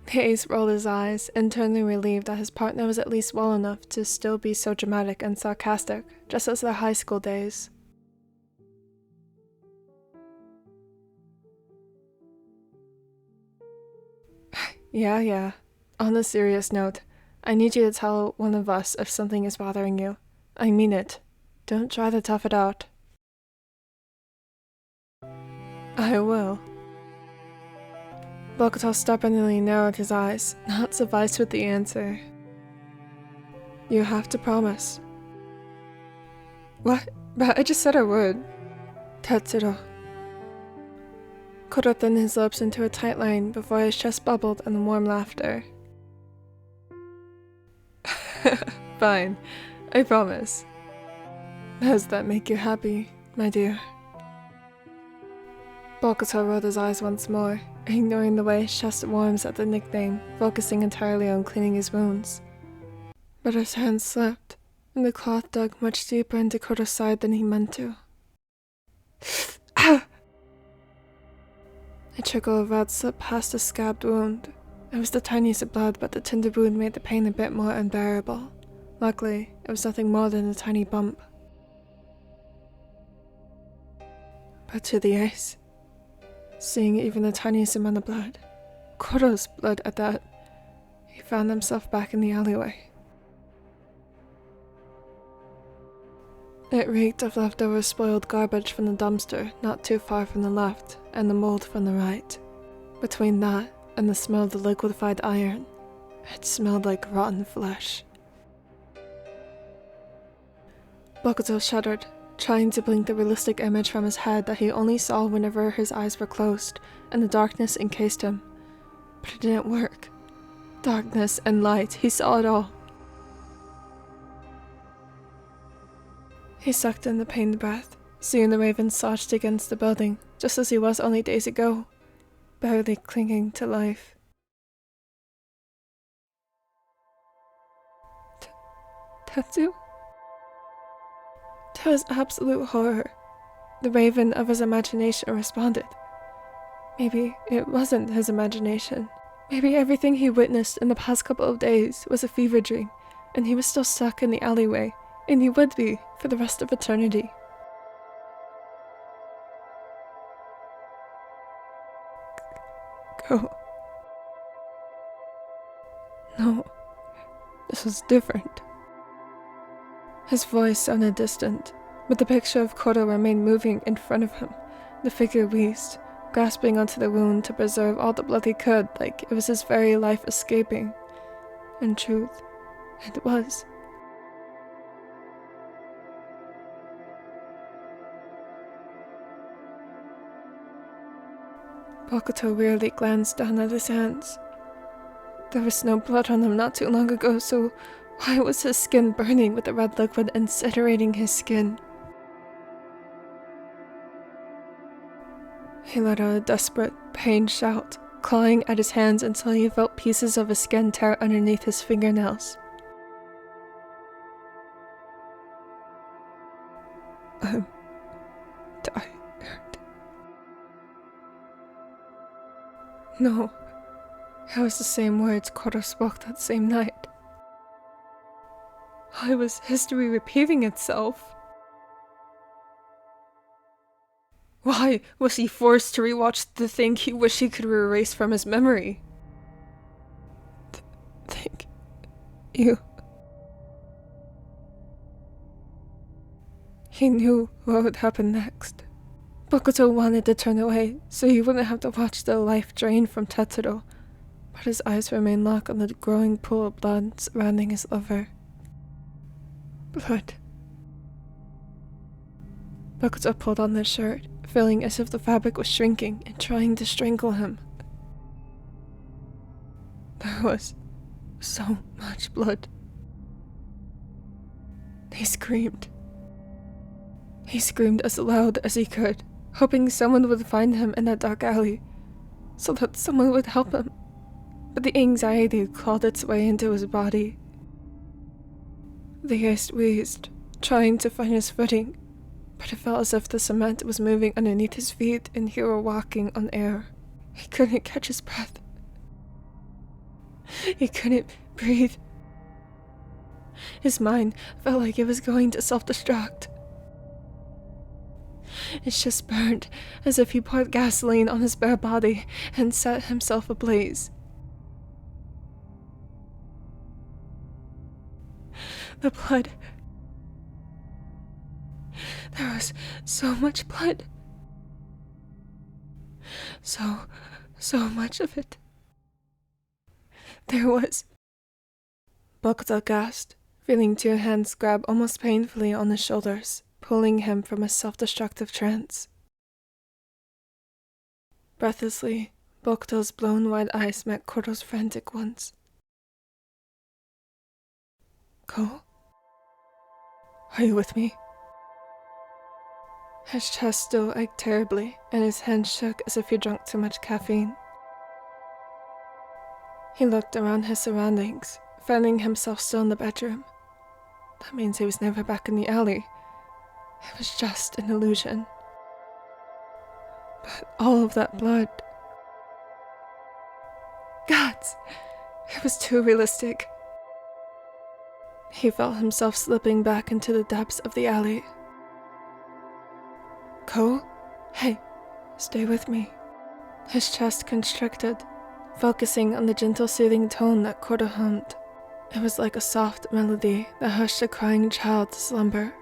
The ace rolled his eyes, internally relieved that his partner was at least well enough to still be so dramatic and sarcastic, just as their high school days. Yeah. On a serious note, I need you to tell one of us if something is bothering you. I mean it. Don't try to tough it out. I will. Bokuto stubbornly narrowed his eyes, not sufficed with the answer. You have to promise. What? But I just said I would. Tetsuro. Kuroo thinned his lips into a tight line before his chest bubbled in warm laughter. Fine, I promise. Does that make you happy, my dear? Bokuto rolled his eyes once more, ignoring the way his chest warms at the nickname, focusing entirely on cleaning his wounds. But his hand slipped, and the cloth dug much deeper into Kuroo's side than he meant to. A trickle of red slipped past the scabbed wound. It was the tiniest of blood, but the tender wound made the pain a bit more unbearable. Luckily, it was nothing more than a tiny bump. But to the ace, seeing even the tiniest amount of blood. Kuroo's blood at that. He found himself back in the alleyway. It reeked of leftover spoiled garbage from the dumpster not too far from the left, and the mold from the right. Between that and the smell of the liquefied iron, it smelled like rotten flesh. Bokuto shuddered, trying to blink the realistic image from his head that he only saw whenever his eyes were closed and the darkness encased him. But it didn't work. Darkness and light, he saw it all. He sucked in the pained breath, seeing the raven slouched against the building, just as he was only days ago, barely clinging to life. Tetsu? To his absolute horror, the raven of his imagination responded. Maybe it wasn't his imagination. Maybe everything he witnessed in the past couple of days was a fever dream, and he was still stuck in the alleyway, and he would be for the rest of eternity. Go. No, this was different. His voice sounded distant, but the picture of Kuroo remained moving in front of him. The figure wheezed, grasping onto the wound to preserve all the blood he could, like it was his very life escaping. In truth, it was. Bokuto wearily glanced down at his hands. There was no blood on them not too long ago, so why was his skin burning with the red liquid incinerating his skin? He let out a desperate, pained shout, clawing at his hands until he felt pieces of his skin tear underneath his fingernails. I'm tired. No, it was the same words Kuroo spoke that same night. Why was history repeating itself? Why was he forced to rewatch the thing he wished he could erase from his memory? Thank you. He knew what would happen next. Bokuto wanted to turn away so he wouldn't have to watch the life drain from Tetsuro, but his eyes remained locked on the growing pool of blood surrounding his lover. Blood. Bokuto pulled on his shirt, feeling as if the fabric was shrinking and trying to strangle him. There was so much blood. He screamed. He screamed as loud as he could, hoping someone would find him in that dark alley, so that someone would help him. But the anxiety clawed its way into his body. The ice wheezed, trying to find his footing, but it felt as if the cement was moving underneath his feet and he were walking on air. He couldn't catch his breath. He couldn't breathe. His mind felt like it was going to self-destruct. It just burned as if he poured gasoline on his bare body and set himself ablaze. The blood. There was so much blood. So much of it. There was. Bokuto gasped, feeling two hands grab almost painfully on his shoulders, pulling him from a self-destructive trance. Breathlessly, Bokuto's blown-wide eyes met Kuroo's frantic ones. Ko? Are you with me? His chest still ached terribly, and his hands shook as if he drank too much caffeine. He looked around his surroundings, finding himself still in the bedroom. That means he was never back in the alley. It was just an illusion. But all of that blood... Gods! It was too realistic. He felt himself slipping back into the depths of the alley. Ko? Hey, stay with me. His chest constricted, focusing on the gentle soothing tone that Kuroo hummed. It was like a soft melody that hushed a crying child to slumber.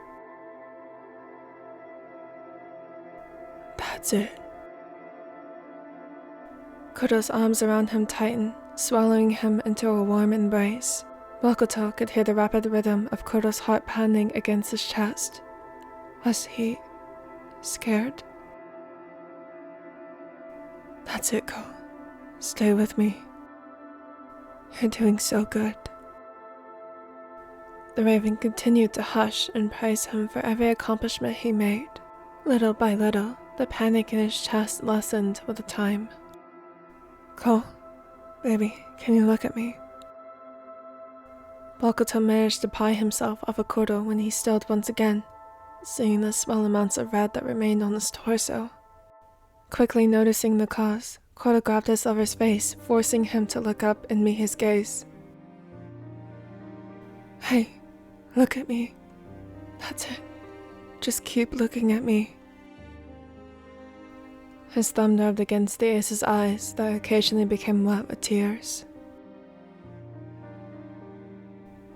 That's it. Kuroo's arms around him tightened, swallowing him into a warm embrace. Bokuto could hear the rapid rhythm of Kuroo's heart pounding against his chest. Was he scared? That's it, Ko. Stay with me. You're doing so good. The raven continued to hush and praise him for every accomplishment he made. Little by little, the panic in his chest lessened with the time. Ko, baby, can you look at me? Bokuto managed to pry himself off of Kuroo when he stilled once again, seeing the small amounts of red that remained on his torso. Quickly noticing the cause, Kuroo grabbed his lover's face, forcing him to look up and meet his gaze. Hey, look at me. That's it. Just keep looking at me. His thumb rubbed against the ace's eyes that occasionally became wet with tears.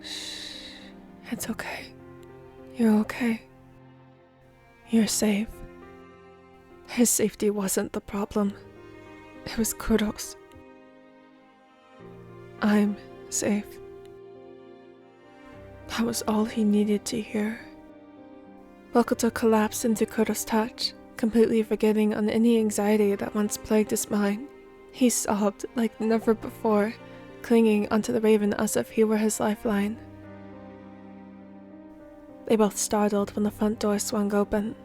Shh, it's okay. You're okay. You're safe. His safety wasn't the problem. It was Kuroo's. I'm safe. That was all he needed to hear. Bokuto collapsed into Kuroo's touch, completely forgetting on any anxiety that once plagued his mind. He sobbed like never before, clinging onto the raven as if he were his lifeline. They both startled when the front door swung open.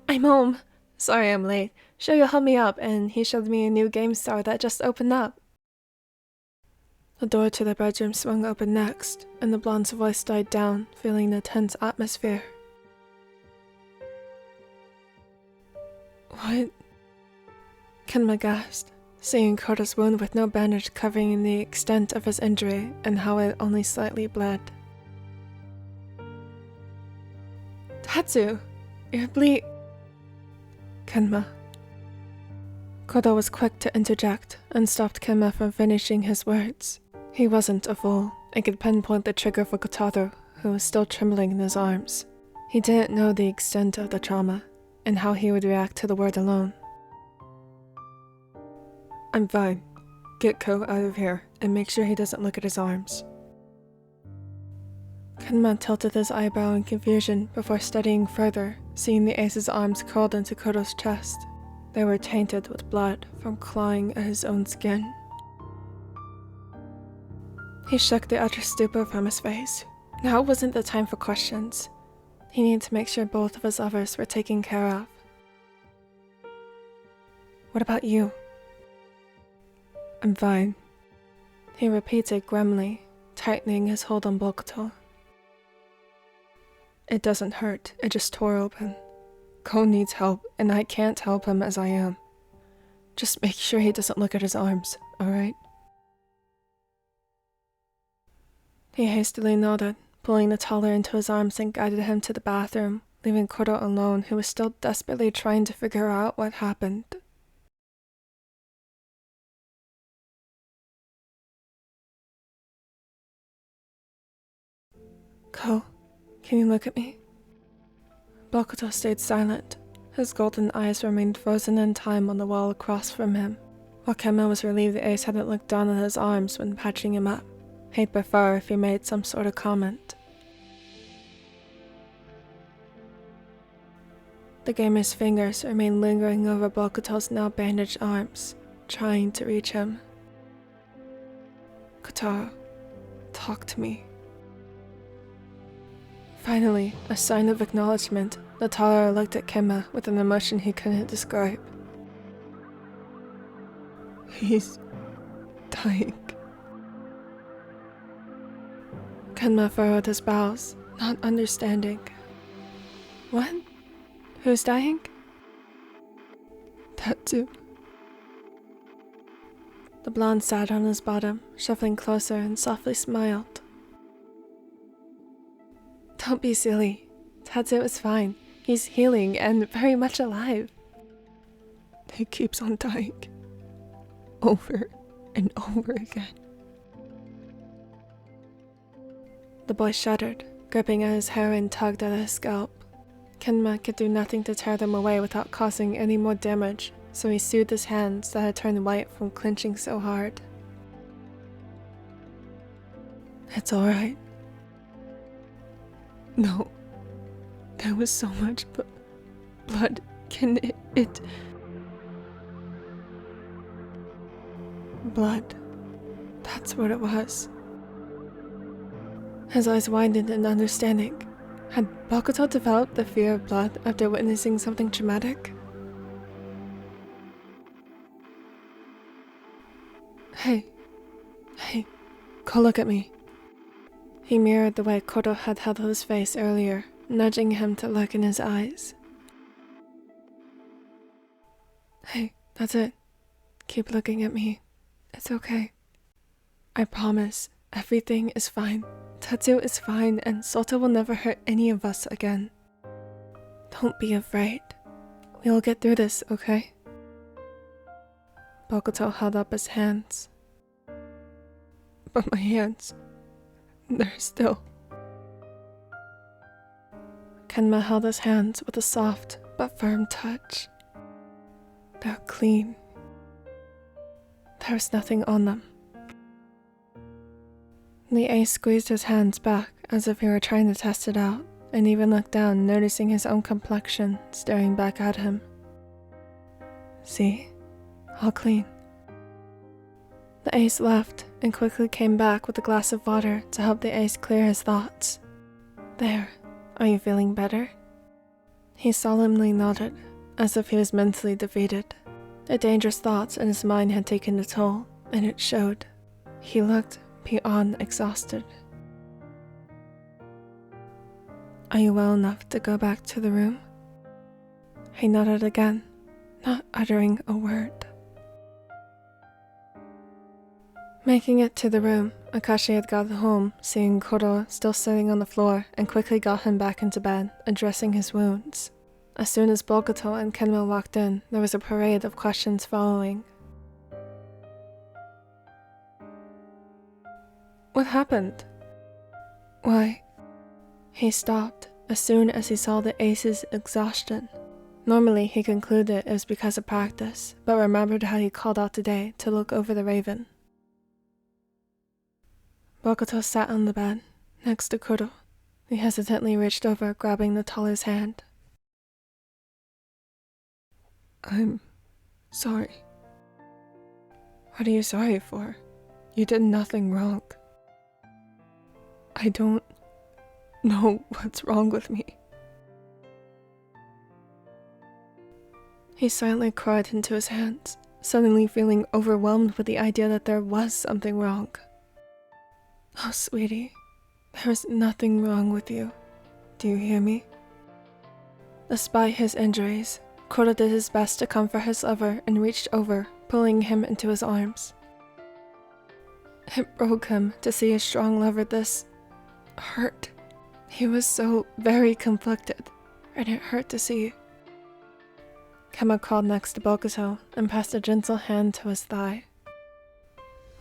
I'm home. Sorry I'm late. Shoyo helped me up and he showed me a new game store that just opened up. The door to the bedroom swung open next, and the blonde's voice died down, filling the tense atmosphere. What? Kenma gasped, seeing Kuroo's wound with no bandage covering the extent of his injury and how it only slightly bled. Tatsu, you're Kenma. Kuroo was quick to interject and stopped Kenma from finishing his words. He wasn't a fool and could pinpoint the trigger for Kotaro, who was still trembling in his arms. He didn't know the extent of the trauma and how he would react to the word alone. I'm fine. Get Ko out of here and make sure he doesn't look at his arms. Kenma tilted his eyebrow in confusion before studying further, seeing the ace's arms curled into Kuroo's chest. They were tainted with blood from clawing at his own skin. He shook the utter stupor from his face. Now wasn't the time for questions. He needed to make sure both of his lovers were taken care of. What about you? I'm fine, he repeated grimly, tightening his hold on Bokuto. It doesn't hurt, it just tore open. Ko needs help, and I can't help him as I am. Just make sure he doesn't look at his arms, alright? He hastily nodded, pulling the toddler into his arms and guided him to the bathroom, leaving Kuroo alone, who was still desperately trying to figure out what happened. Ko, can you look at me? Bokuto stayed silent. His golden eyes remained frozen in time on the wall across from him, while Kenma was relieved the ace hadn't looked down at his arms when patching him up. He'd prefer if he made some sort of comment. The gamer's fingers remained lingering over Bokuto's now bandaged arms, trying to reach him. Kotaro, talk to me. Finally, a sign of acknowledgement, the toddler looked at Kenma with an emotion he couldn't describe. He's dying. Kenma furrowed his brows, not understanding. What? Who's dying? Tatsu. The blonde sat on his bottom, shuffling closer and softly smiled. Don't be silly. Tatsu is fine. He's healing and very much alive. He keeps on dying. Over and over again. The boy shuddered, gripping at his hair and tugged at his scalp. Kenma could do nothing to tear them away without causing any more damage, so he soothed his hands that had turned white from clenching so hard. It's alright. No. There was so much blood. Can it... Blood. That's what it was. His eyes widened in understanding. Had Bokuto developed the fear of blood after witnessing something traumatic? Hey, go look at me. He mirrored the way Kuroo had held his face earlier, nudging him to look in his eyes. Hey, that's it. Keep looking at me. It's okay. I promise, everything is fine. Tetsuo is fine, and Sota will never hurt any of us again. Don't be afraid. We'll get through this, okay? Bokuto held up his hands. But my hands, they're still... Kenma held his hands with a soft but firm touch. They're clean. There's nothing on them. The ace squeezed his hands back as if he were trying to test it out, and even looked down, noticing his own complexion staring back at him. See? All clean. The ace left and quickly came back with a glass of water to help the ace clear his thoughts. There, are you feeling better? He solemnly nodded, as if he was mentally defeated. The dangerous thoughts in his mind had taken a toll, and it showed. He looked beyond exhausted. Are you well enough to go back to the room? He nodded again, not uttering a word. Making it to the room, Akashi had got home, seeing Kuroo still sitting on the floor, and quickly got him back into bed, addressing his wounds. As soon as Bokuto and Kenma walked in, there was a parade of questions following. What happened? Why? He stopped as soon as he saw the ace's exhaustion. Normally, he concluded it was because of practice, but remembered how he called out today to look over the raven. Bokuto sat on the bed, next to Kuroo. He hesitantly reached over, grabbing the taller's hand. I'm sorry. What are you sorry for? You did nothing wrong. I don't know what's wrong with me. He silently cried into his hands, suddenly feeling overwhelmed with the idea that there was something wrong. Oh, sweetie, there's nothing wrong with you. Do you hear me? Despite his injuries, Kuroo did his best to comfort his lover and reached over, pulling him into his arms. It broke him to see his strong lover this hurt. He was so very conflicted, and it hurt to see. Kenma crawled next to Bokuto and passed a gentle hand to his thigh.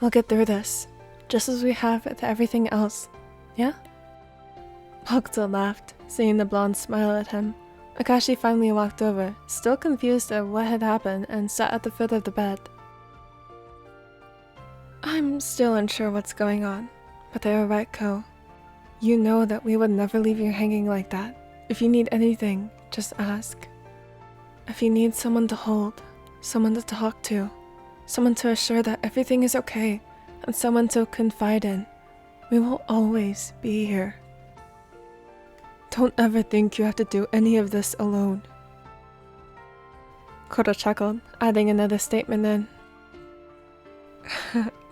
We'll get through this, just as we have with everything else, yeah? Bokuto laughed, seeing the blonde smile at him. Akashi finally walked over, still confused at what had happened, and sat at the foot of the bed. I'm still unsure what's going on, but they were right, Ko. You know that we would never leave you hanging like that. If you need anything, just ask. If you need someone to hold, someone to talk to, someone to assure that everything is okay, and someone to confide in, we will always be here. Don't ever think you have to do any of this alone. Kuroo chuckled, adding another statement in.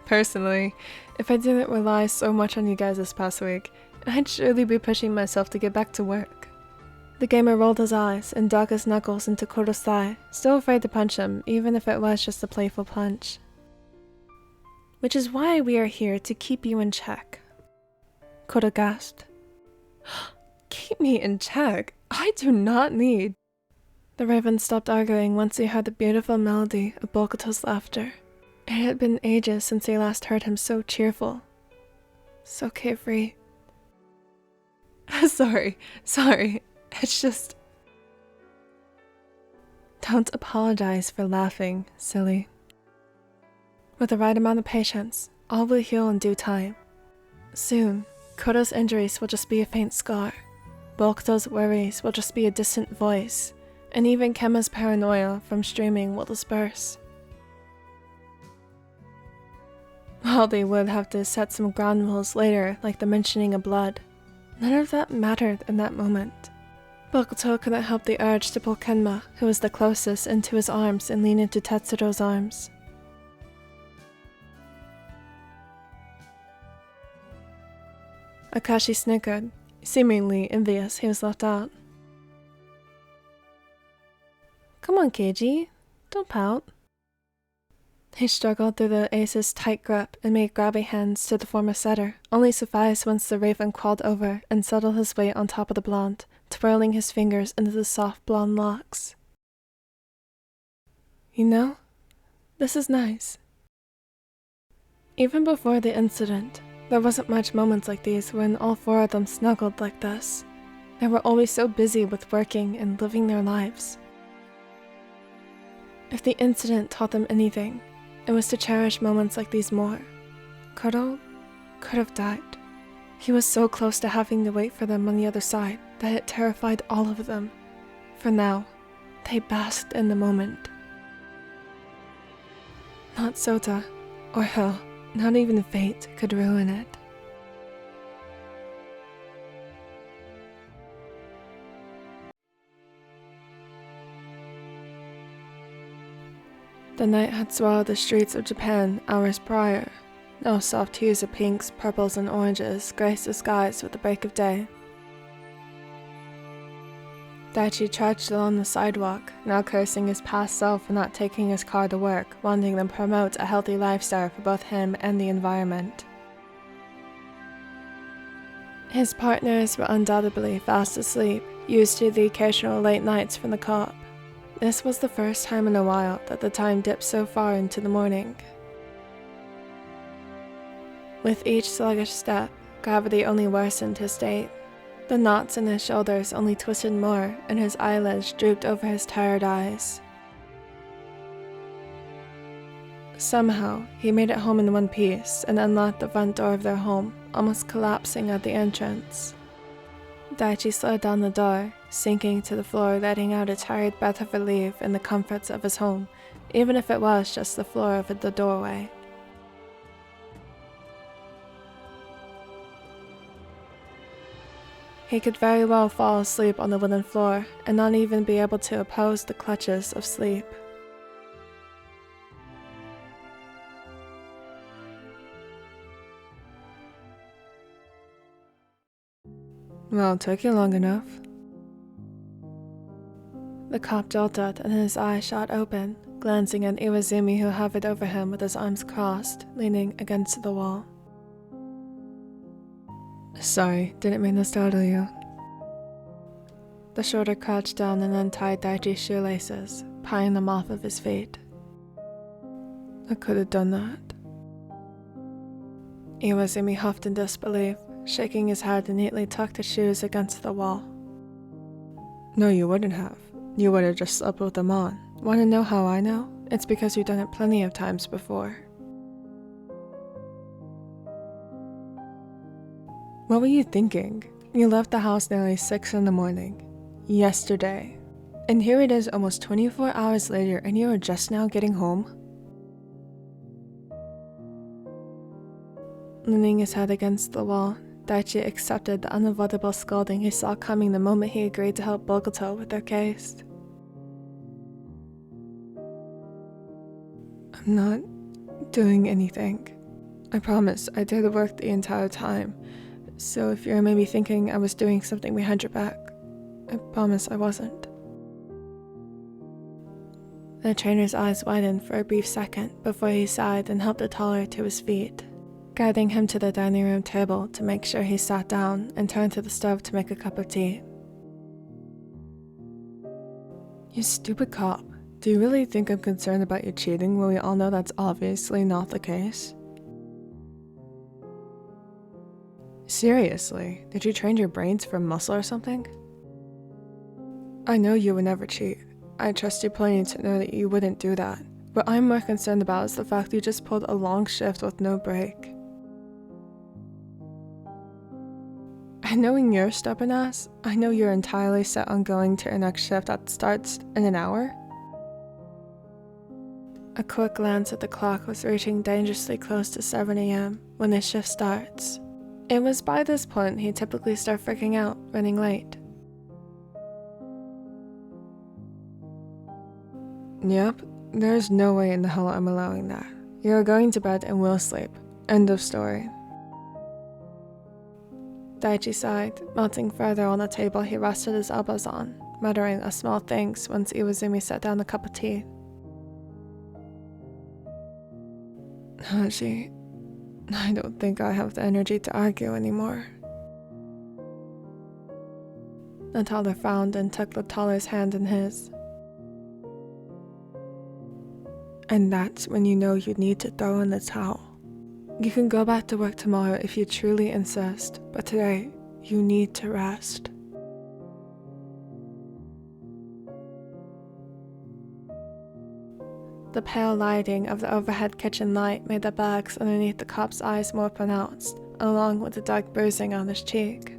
Personally, if I didn't rely so much on you guys this past week, I'd surely be pushing myself to get back to work. The gamer rolled his eyes and dug his knuckles into Kuroo's thigh, still afraid to punch him, even if it was just a playful punch. Which is why we are here to keep you in check. Kuroo gasped. Keep me in check? I do not need... The raven stopped arguing once he heard the beautiful melody of Bokuto's laughter. It had been ages since he last heard him so cheerful, so carefree. Sorry, it's just... Don't apologize for laughing, silly. With the right amount of patience, all will heal in due time. Soon, Kuroo's injuries will just be a faint scar. Bokuto's worries will just be a distant voice, and even Kema's paranoia from streaming will disperse. While they would have to set some ground rules later, like the mentioning of blood, none of that mattered in that moment. Bokuto couldn't help the urge to pull Kenma, who was the closest, into his arms and lean into Tetsuro's arms. Akashi snickered, seemingly envious he was left out. Come on, Keiji, don't pout. He struggled through the ace's tight grip and made grabby hands to the former setter, only suffice once the raven crawled over and settled his weight on top of the blonde, twirling his fingers into the soft blonde locks. You know, this is nice. Even before the incident, there wasn't much moments like these when all four of them snuggled like this. They were always so busy with working and living their lives. If the incident taught them anything, it was to cherish moments like these more. Kuroo could have died. He was so close to having to wait for them on the other side that it terrified all of them. For now, they basked in the moment. Not Sota or hell, not even fate could ruin it. The night had swallowed the streets of Japan hours prior. No soft hues of pinks, purples, and oranges graced the skies with the break of day. Daichi trudged along the sidewalk, now cursing his past self for not taking his car to work, wanting to promote a healthy lifestyle for both him and the environment. His partners were undoubtedly fast asleep, used to the occasional late nights from the co-op. This was the first time in a while that the time dipped so far into the morning. With each sluggish step, gravity only worsened his state. The knots in his shoulders only twisted more, and his eyelids drooped over his tired eyes. Somehow, he made it home in one piece and unlocked the front door of their home, almost collapsing at the entrance. Daichi slid down the door, sinking to the floor, letting out a tired breath of relief in the comforts of his home, even if it was just the floor of the doorway. He could very well fall asleep on the wooden floor and not even be able to oppose the clutches of sleep. Well, it took you long enough. The cop jolted and his eyes shot open, glancing at Iwazumi, who hovered over him with his arms crossed, leaning against the wall. Sorry, didn't mean to startle you. The shoulder crouched down and untied Daichi's shoelaces, prying them off of his feet. I could have done that. Iwazumi huffed in disbelief, shaking his head and neatly tucked his shoes against the wall. No, you wouldn't have. You would have just slept with them on. Want to know how I know? It's because you've done it plenty of times before. What were you thinking? You left the house nearly 6 in the morning. Yesterday. And here it is almost 24 hours later and you are just now getting home? Leaning his head against the wall, Daichi accepted the unavoidable scolding he saw coming the moment he agreed to help Bokuto with their case. I'm not doing anything. I promise I did the work the entire time, so if you're maybe thinking I was doing something behind your back, I promise I wasn't. The trainer's eyes widened for a brief second before he sighed and helped the taller to his feet, guiding him to the dining room table to make sure he sat down and turned to the stove to make a cup of tea. You stupid cop. Do you really think I'm concerned about you cheating when we all know that's obviously not the case? Seriously, did you train your brains for muscle or something? I know you would never cheat. I trust you plenty to know that you wouldn't do that. What I'm more concerned about is the fact you just pulled a long shift with no break. And knowing your stubborn ass, I know you're entirely set on going to your next shift that starts in an hour. A quick glance at the clock was reaching dangerously close to 7 AM when his shift starts. It was by this point he'd typically start freaking out, running late. Yep, there's no way in the hell I'm allowing that. You're going to bed and will sleep. End of story. Daichi sighed, melting further on the table he rested his elbows on, muttering a small thanks once Iwazumi set down a cup of tea. Haji, I don't think I have the energy to argue anymore. The taller frowned and took the taller's hand in his. And that's when you know you need to throw in the towel. You can go back to work tomorrow if you truly insist, but today, you need to rest. The pale lighting of the overhead kitchen light made the bags underneath the cop's eyes more pronounced, along with the dark bruising on his cheek.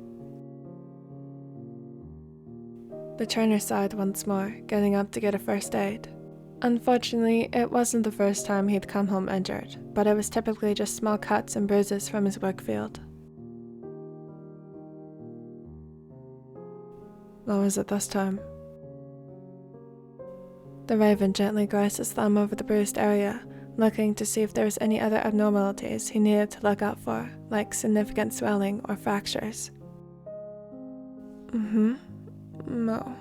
The trainer sighed once more, getting up to get a first aid. Unfortunately, it wasn't the first time he'd come home injured, but it was typically just small cuts and bruises from his work field. What was it this time? The Raven gently grazed his thumb over the bruised area, looking to see if there was any other abnormalities he needed to look out for, like significant swelling or fractures. No.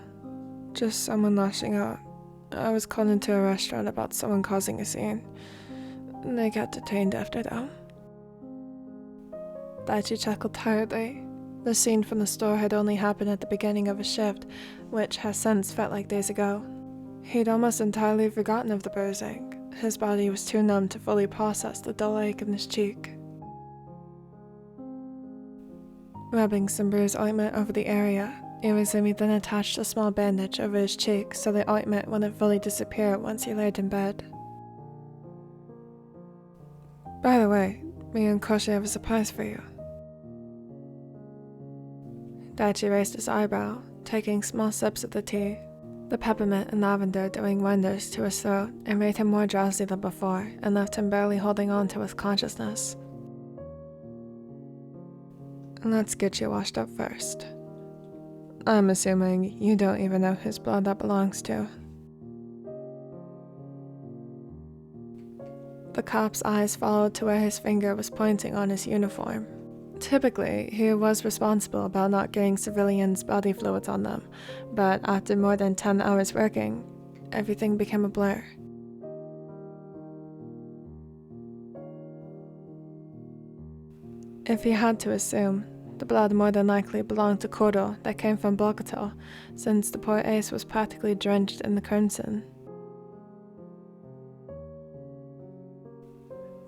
Just someone lashing out. I was called into a restaurant about someone causing a scene. They got detained after though. Daichi chuckled tiredly. The scene from the store had only happened at the beginning of his shift, which has since felt like days ago. He'd almost entirely forgotten of the bruising. His body was too numb to fully process the dull ache in his cheek. Rubbing some bruise ointment over the area, Iwazumi then attached a small bandage over his cheek so the ointment wouldn't fully disappear once he laid in bed. By the way, me and Koshi have a surprise for you. Daichi raised his eyebrow, taking small sips of the tea, the peppermint and lavender doing wonders to his throat and made him more drowsy than before and left him barely holding on to his consciousness. Let's get you washed up first. I'm assuming you don't even know whose blood that belongs to. The cop's eyes followed to where his finger was pointing on his uniform. Typically, he was responsible about not getting civilians' body fluids on them, but after more than 10 hours working, everything became a blur. If he had to assume, the blood more than likely belonged to Kuroo that came from BokuAkaKuroKen, since the poor ace was practically drenched in the crimson.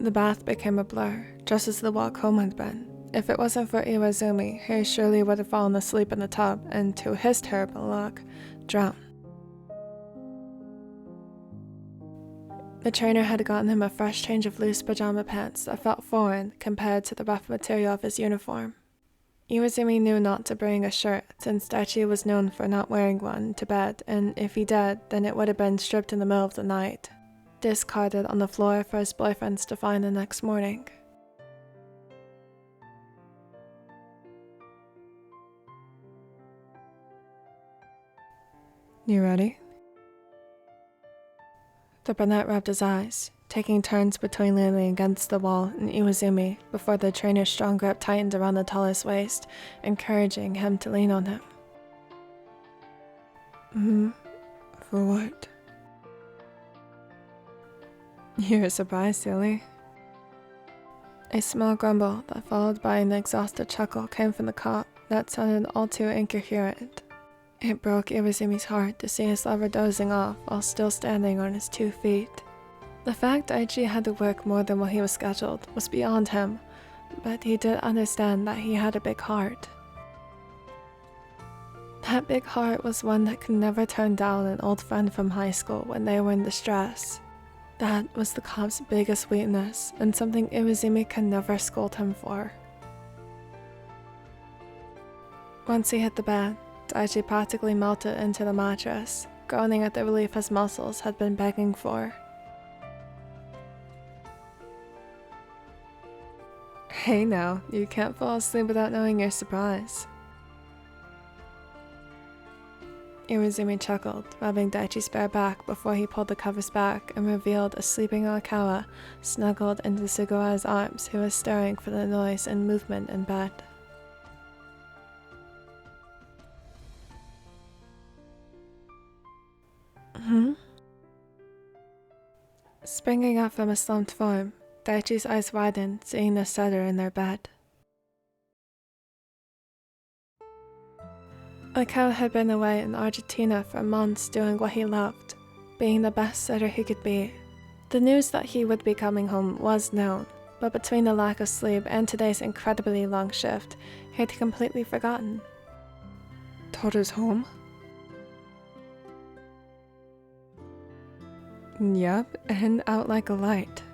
The bath became a blur, just as the walk home had been. If it wasn't for Iwazumi, he surely would have fallen asleep in the tub and, to his terrible luck, drowned. The trainer had gotten him a fresh change of loose pajama pants that felt foreign compared to the rough material of his uniform. Iwazumi knew not to bring a shirt, since Daichi was known for not wearing one to bed, and if he did, then it would have been stripped in the middle of the night, discarded on the floor for his boyfriends to find the next morning. You ready? The brunette rubbed his eyes, taking turns between leaning against the wall and Iwazumi before the trainer's strong grip tightened around the taller's waist, encouraging him to lean on him. For what? You're surprised, silly. A small grumble that followed by an exhausted chuckle came from the cop that sounded all too incoherent. It broke Iwazumi's heart to see his lover dozing off while still standing on his 2 feet. The fact Daichi had to work more than what he was scheduled was beyond him, but he did understand that he had a big heart. That big heart was one that could never turn down an old friend from high school when they were in distress. That was the cop's biggest weakness, and something Iwazumi could never scold him for. Once he hit the bed, Daichi practically melted into the mattress, groaning at the relief his muscles had been begging for. Hey now, you can't fall asleep without knowing your surprise. Iwazumi chuckled, rubbing Daichi's bare back before he pulled the covers back and revealed a sleeping Arakawa snuggled into Sugawara's arms, who was stirring for the noise and movement in bed. Springing up from a slumped form, Daichi's eyes widened, seeing the setter in their bed. Arakawa had been away in Argentina for months doing what he loved, being the best setter he could be. The news that he would be coming home was known, but between the lack of sleep and today's incredibly long shift, he had completely forgotten. Toto's home? Yep, and out like a light.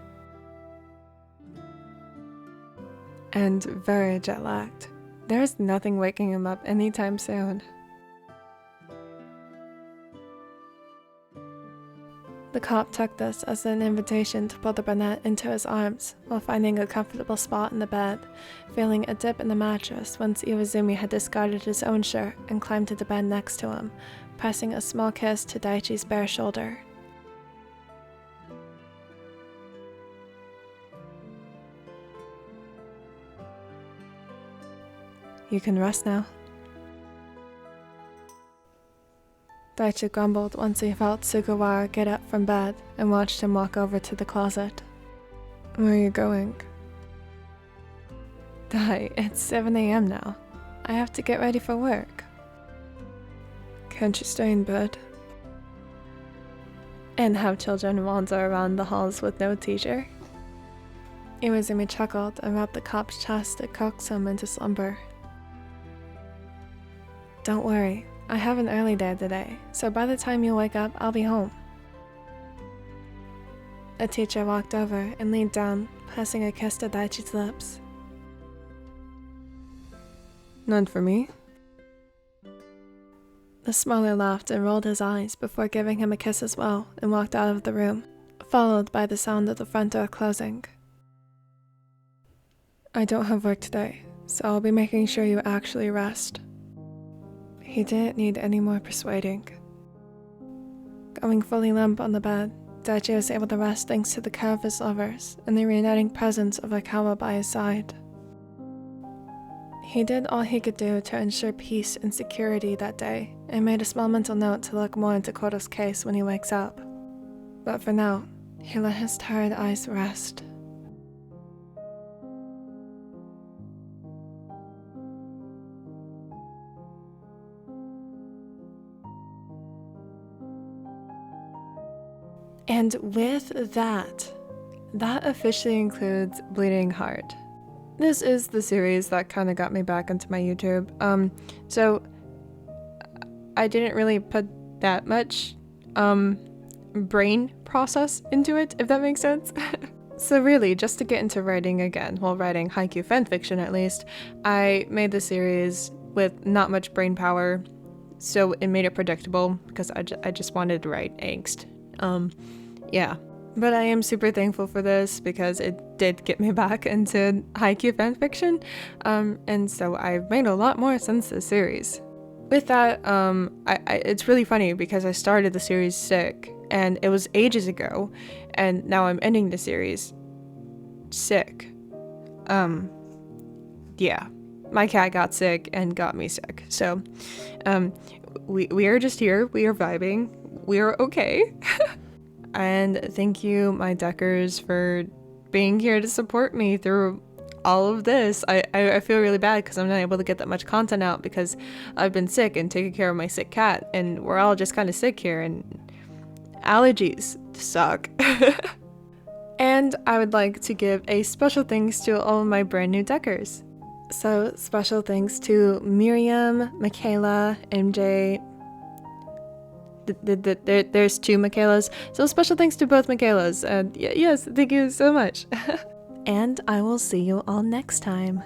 And very jet-lagged. There's nothing waking him up anytime soon. The cop took this as an invitation to pull the brunette into his arms while finding a comfortable spot in the bed, feeling a dip in the mattress once Iwazumi had discarded his own shirt and climbed to the bed next to him, pressing a small kiss to Daichi's bare shoulder. You can rest now. Daichi grumbled once he felt Sugawara get up from bed and watched him walk over to the closet. Where are you going? Dai, it's 7 AM now. I have to get ready for work. Can't you stay in bed? And have children wander around the halls with no teacher? Iwazumi chuckled and rubbed the cop's chest to coax him into slumber. Don't worry, I have an early day today, so by the time you wake up, I'll be home. A teacher walked over and leaned down, pressing a kiss to Daichi's lips. None for me? The smaller laughed and rolled his eyes before giving him a kiss as well and walked out of the room, followed by the sound of the front door closing. I don't have work today, so I'll be making sure you actually rest. He didn't need any more persuading. Going fully limp on the bed, Daichi was able to rest thanks to the care of his lovers and the reuniting presence of Arakawa by his side. He did all he could do to ensure peace and security that day, and made a small mental note to look more into Kuroo's case when he wakes up. But for now, he let his tired eyes rest. And with that officially includes Bleeding Heart. This is the series that kind of got me back into my YouTube. So I didn't really put that much brain process into it, if that makes sense. So really, just to get into writing again, well, writing haiku fanfiction at least, I made the series with not much brain power, so it made it predictable because I just wanted to write Angst. Yeah, but I am super thankful for this because it did get me back into haiku fanfiction, and so I've made a lot more since this series. With that, it's really funny because I started the series sick, and it was ages ago, and now I'm ending the series sick. Yeah, my cat got sick and got me sick, so we are just here, we are vibing, we are okay. And thank you, my deckers, for being here to support me through all of this. I feel really bad because I'm not able to get that much content out because I've been sick and taking care of my sick cat, and we're all just kind of sick here, and allergies suck. And I would like to give a special thanks to all of my brand new deckers. So special thanks to Miriam, Michaela, MJ. There's 2 Michaelas, so special thanks to both Michaelas. Yes, thank you so much. And I will see you all next time.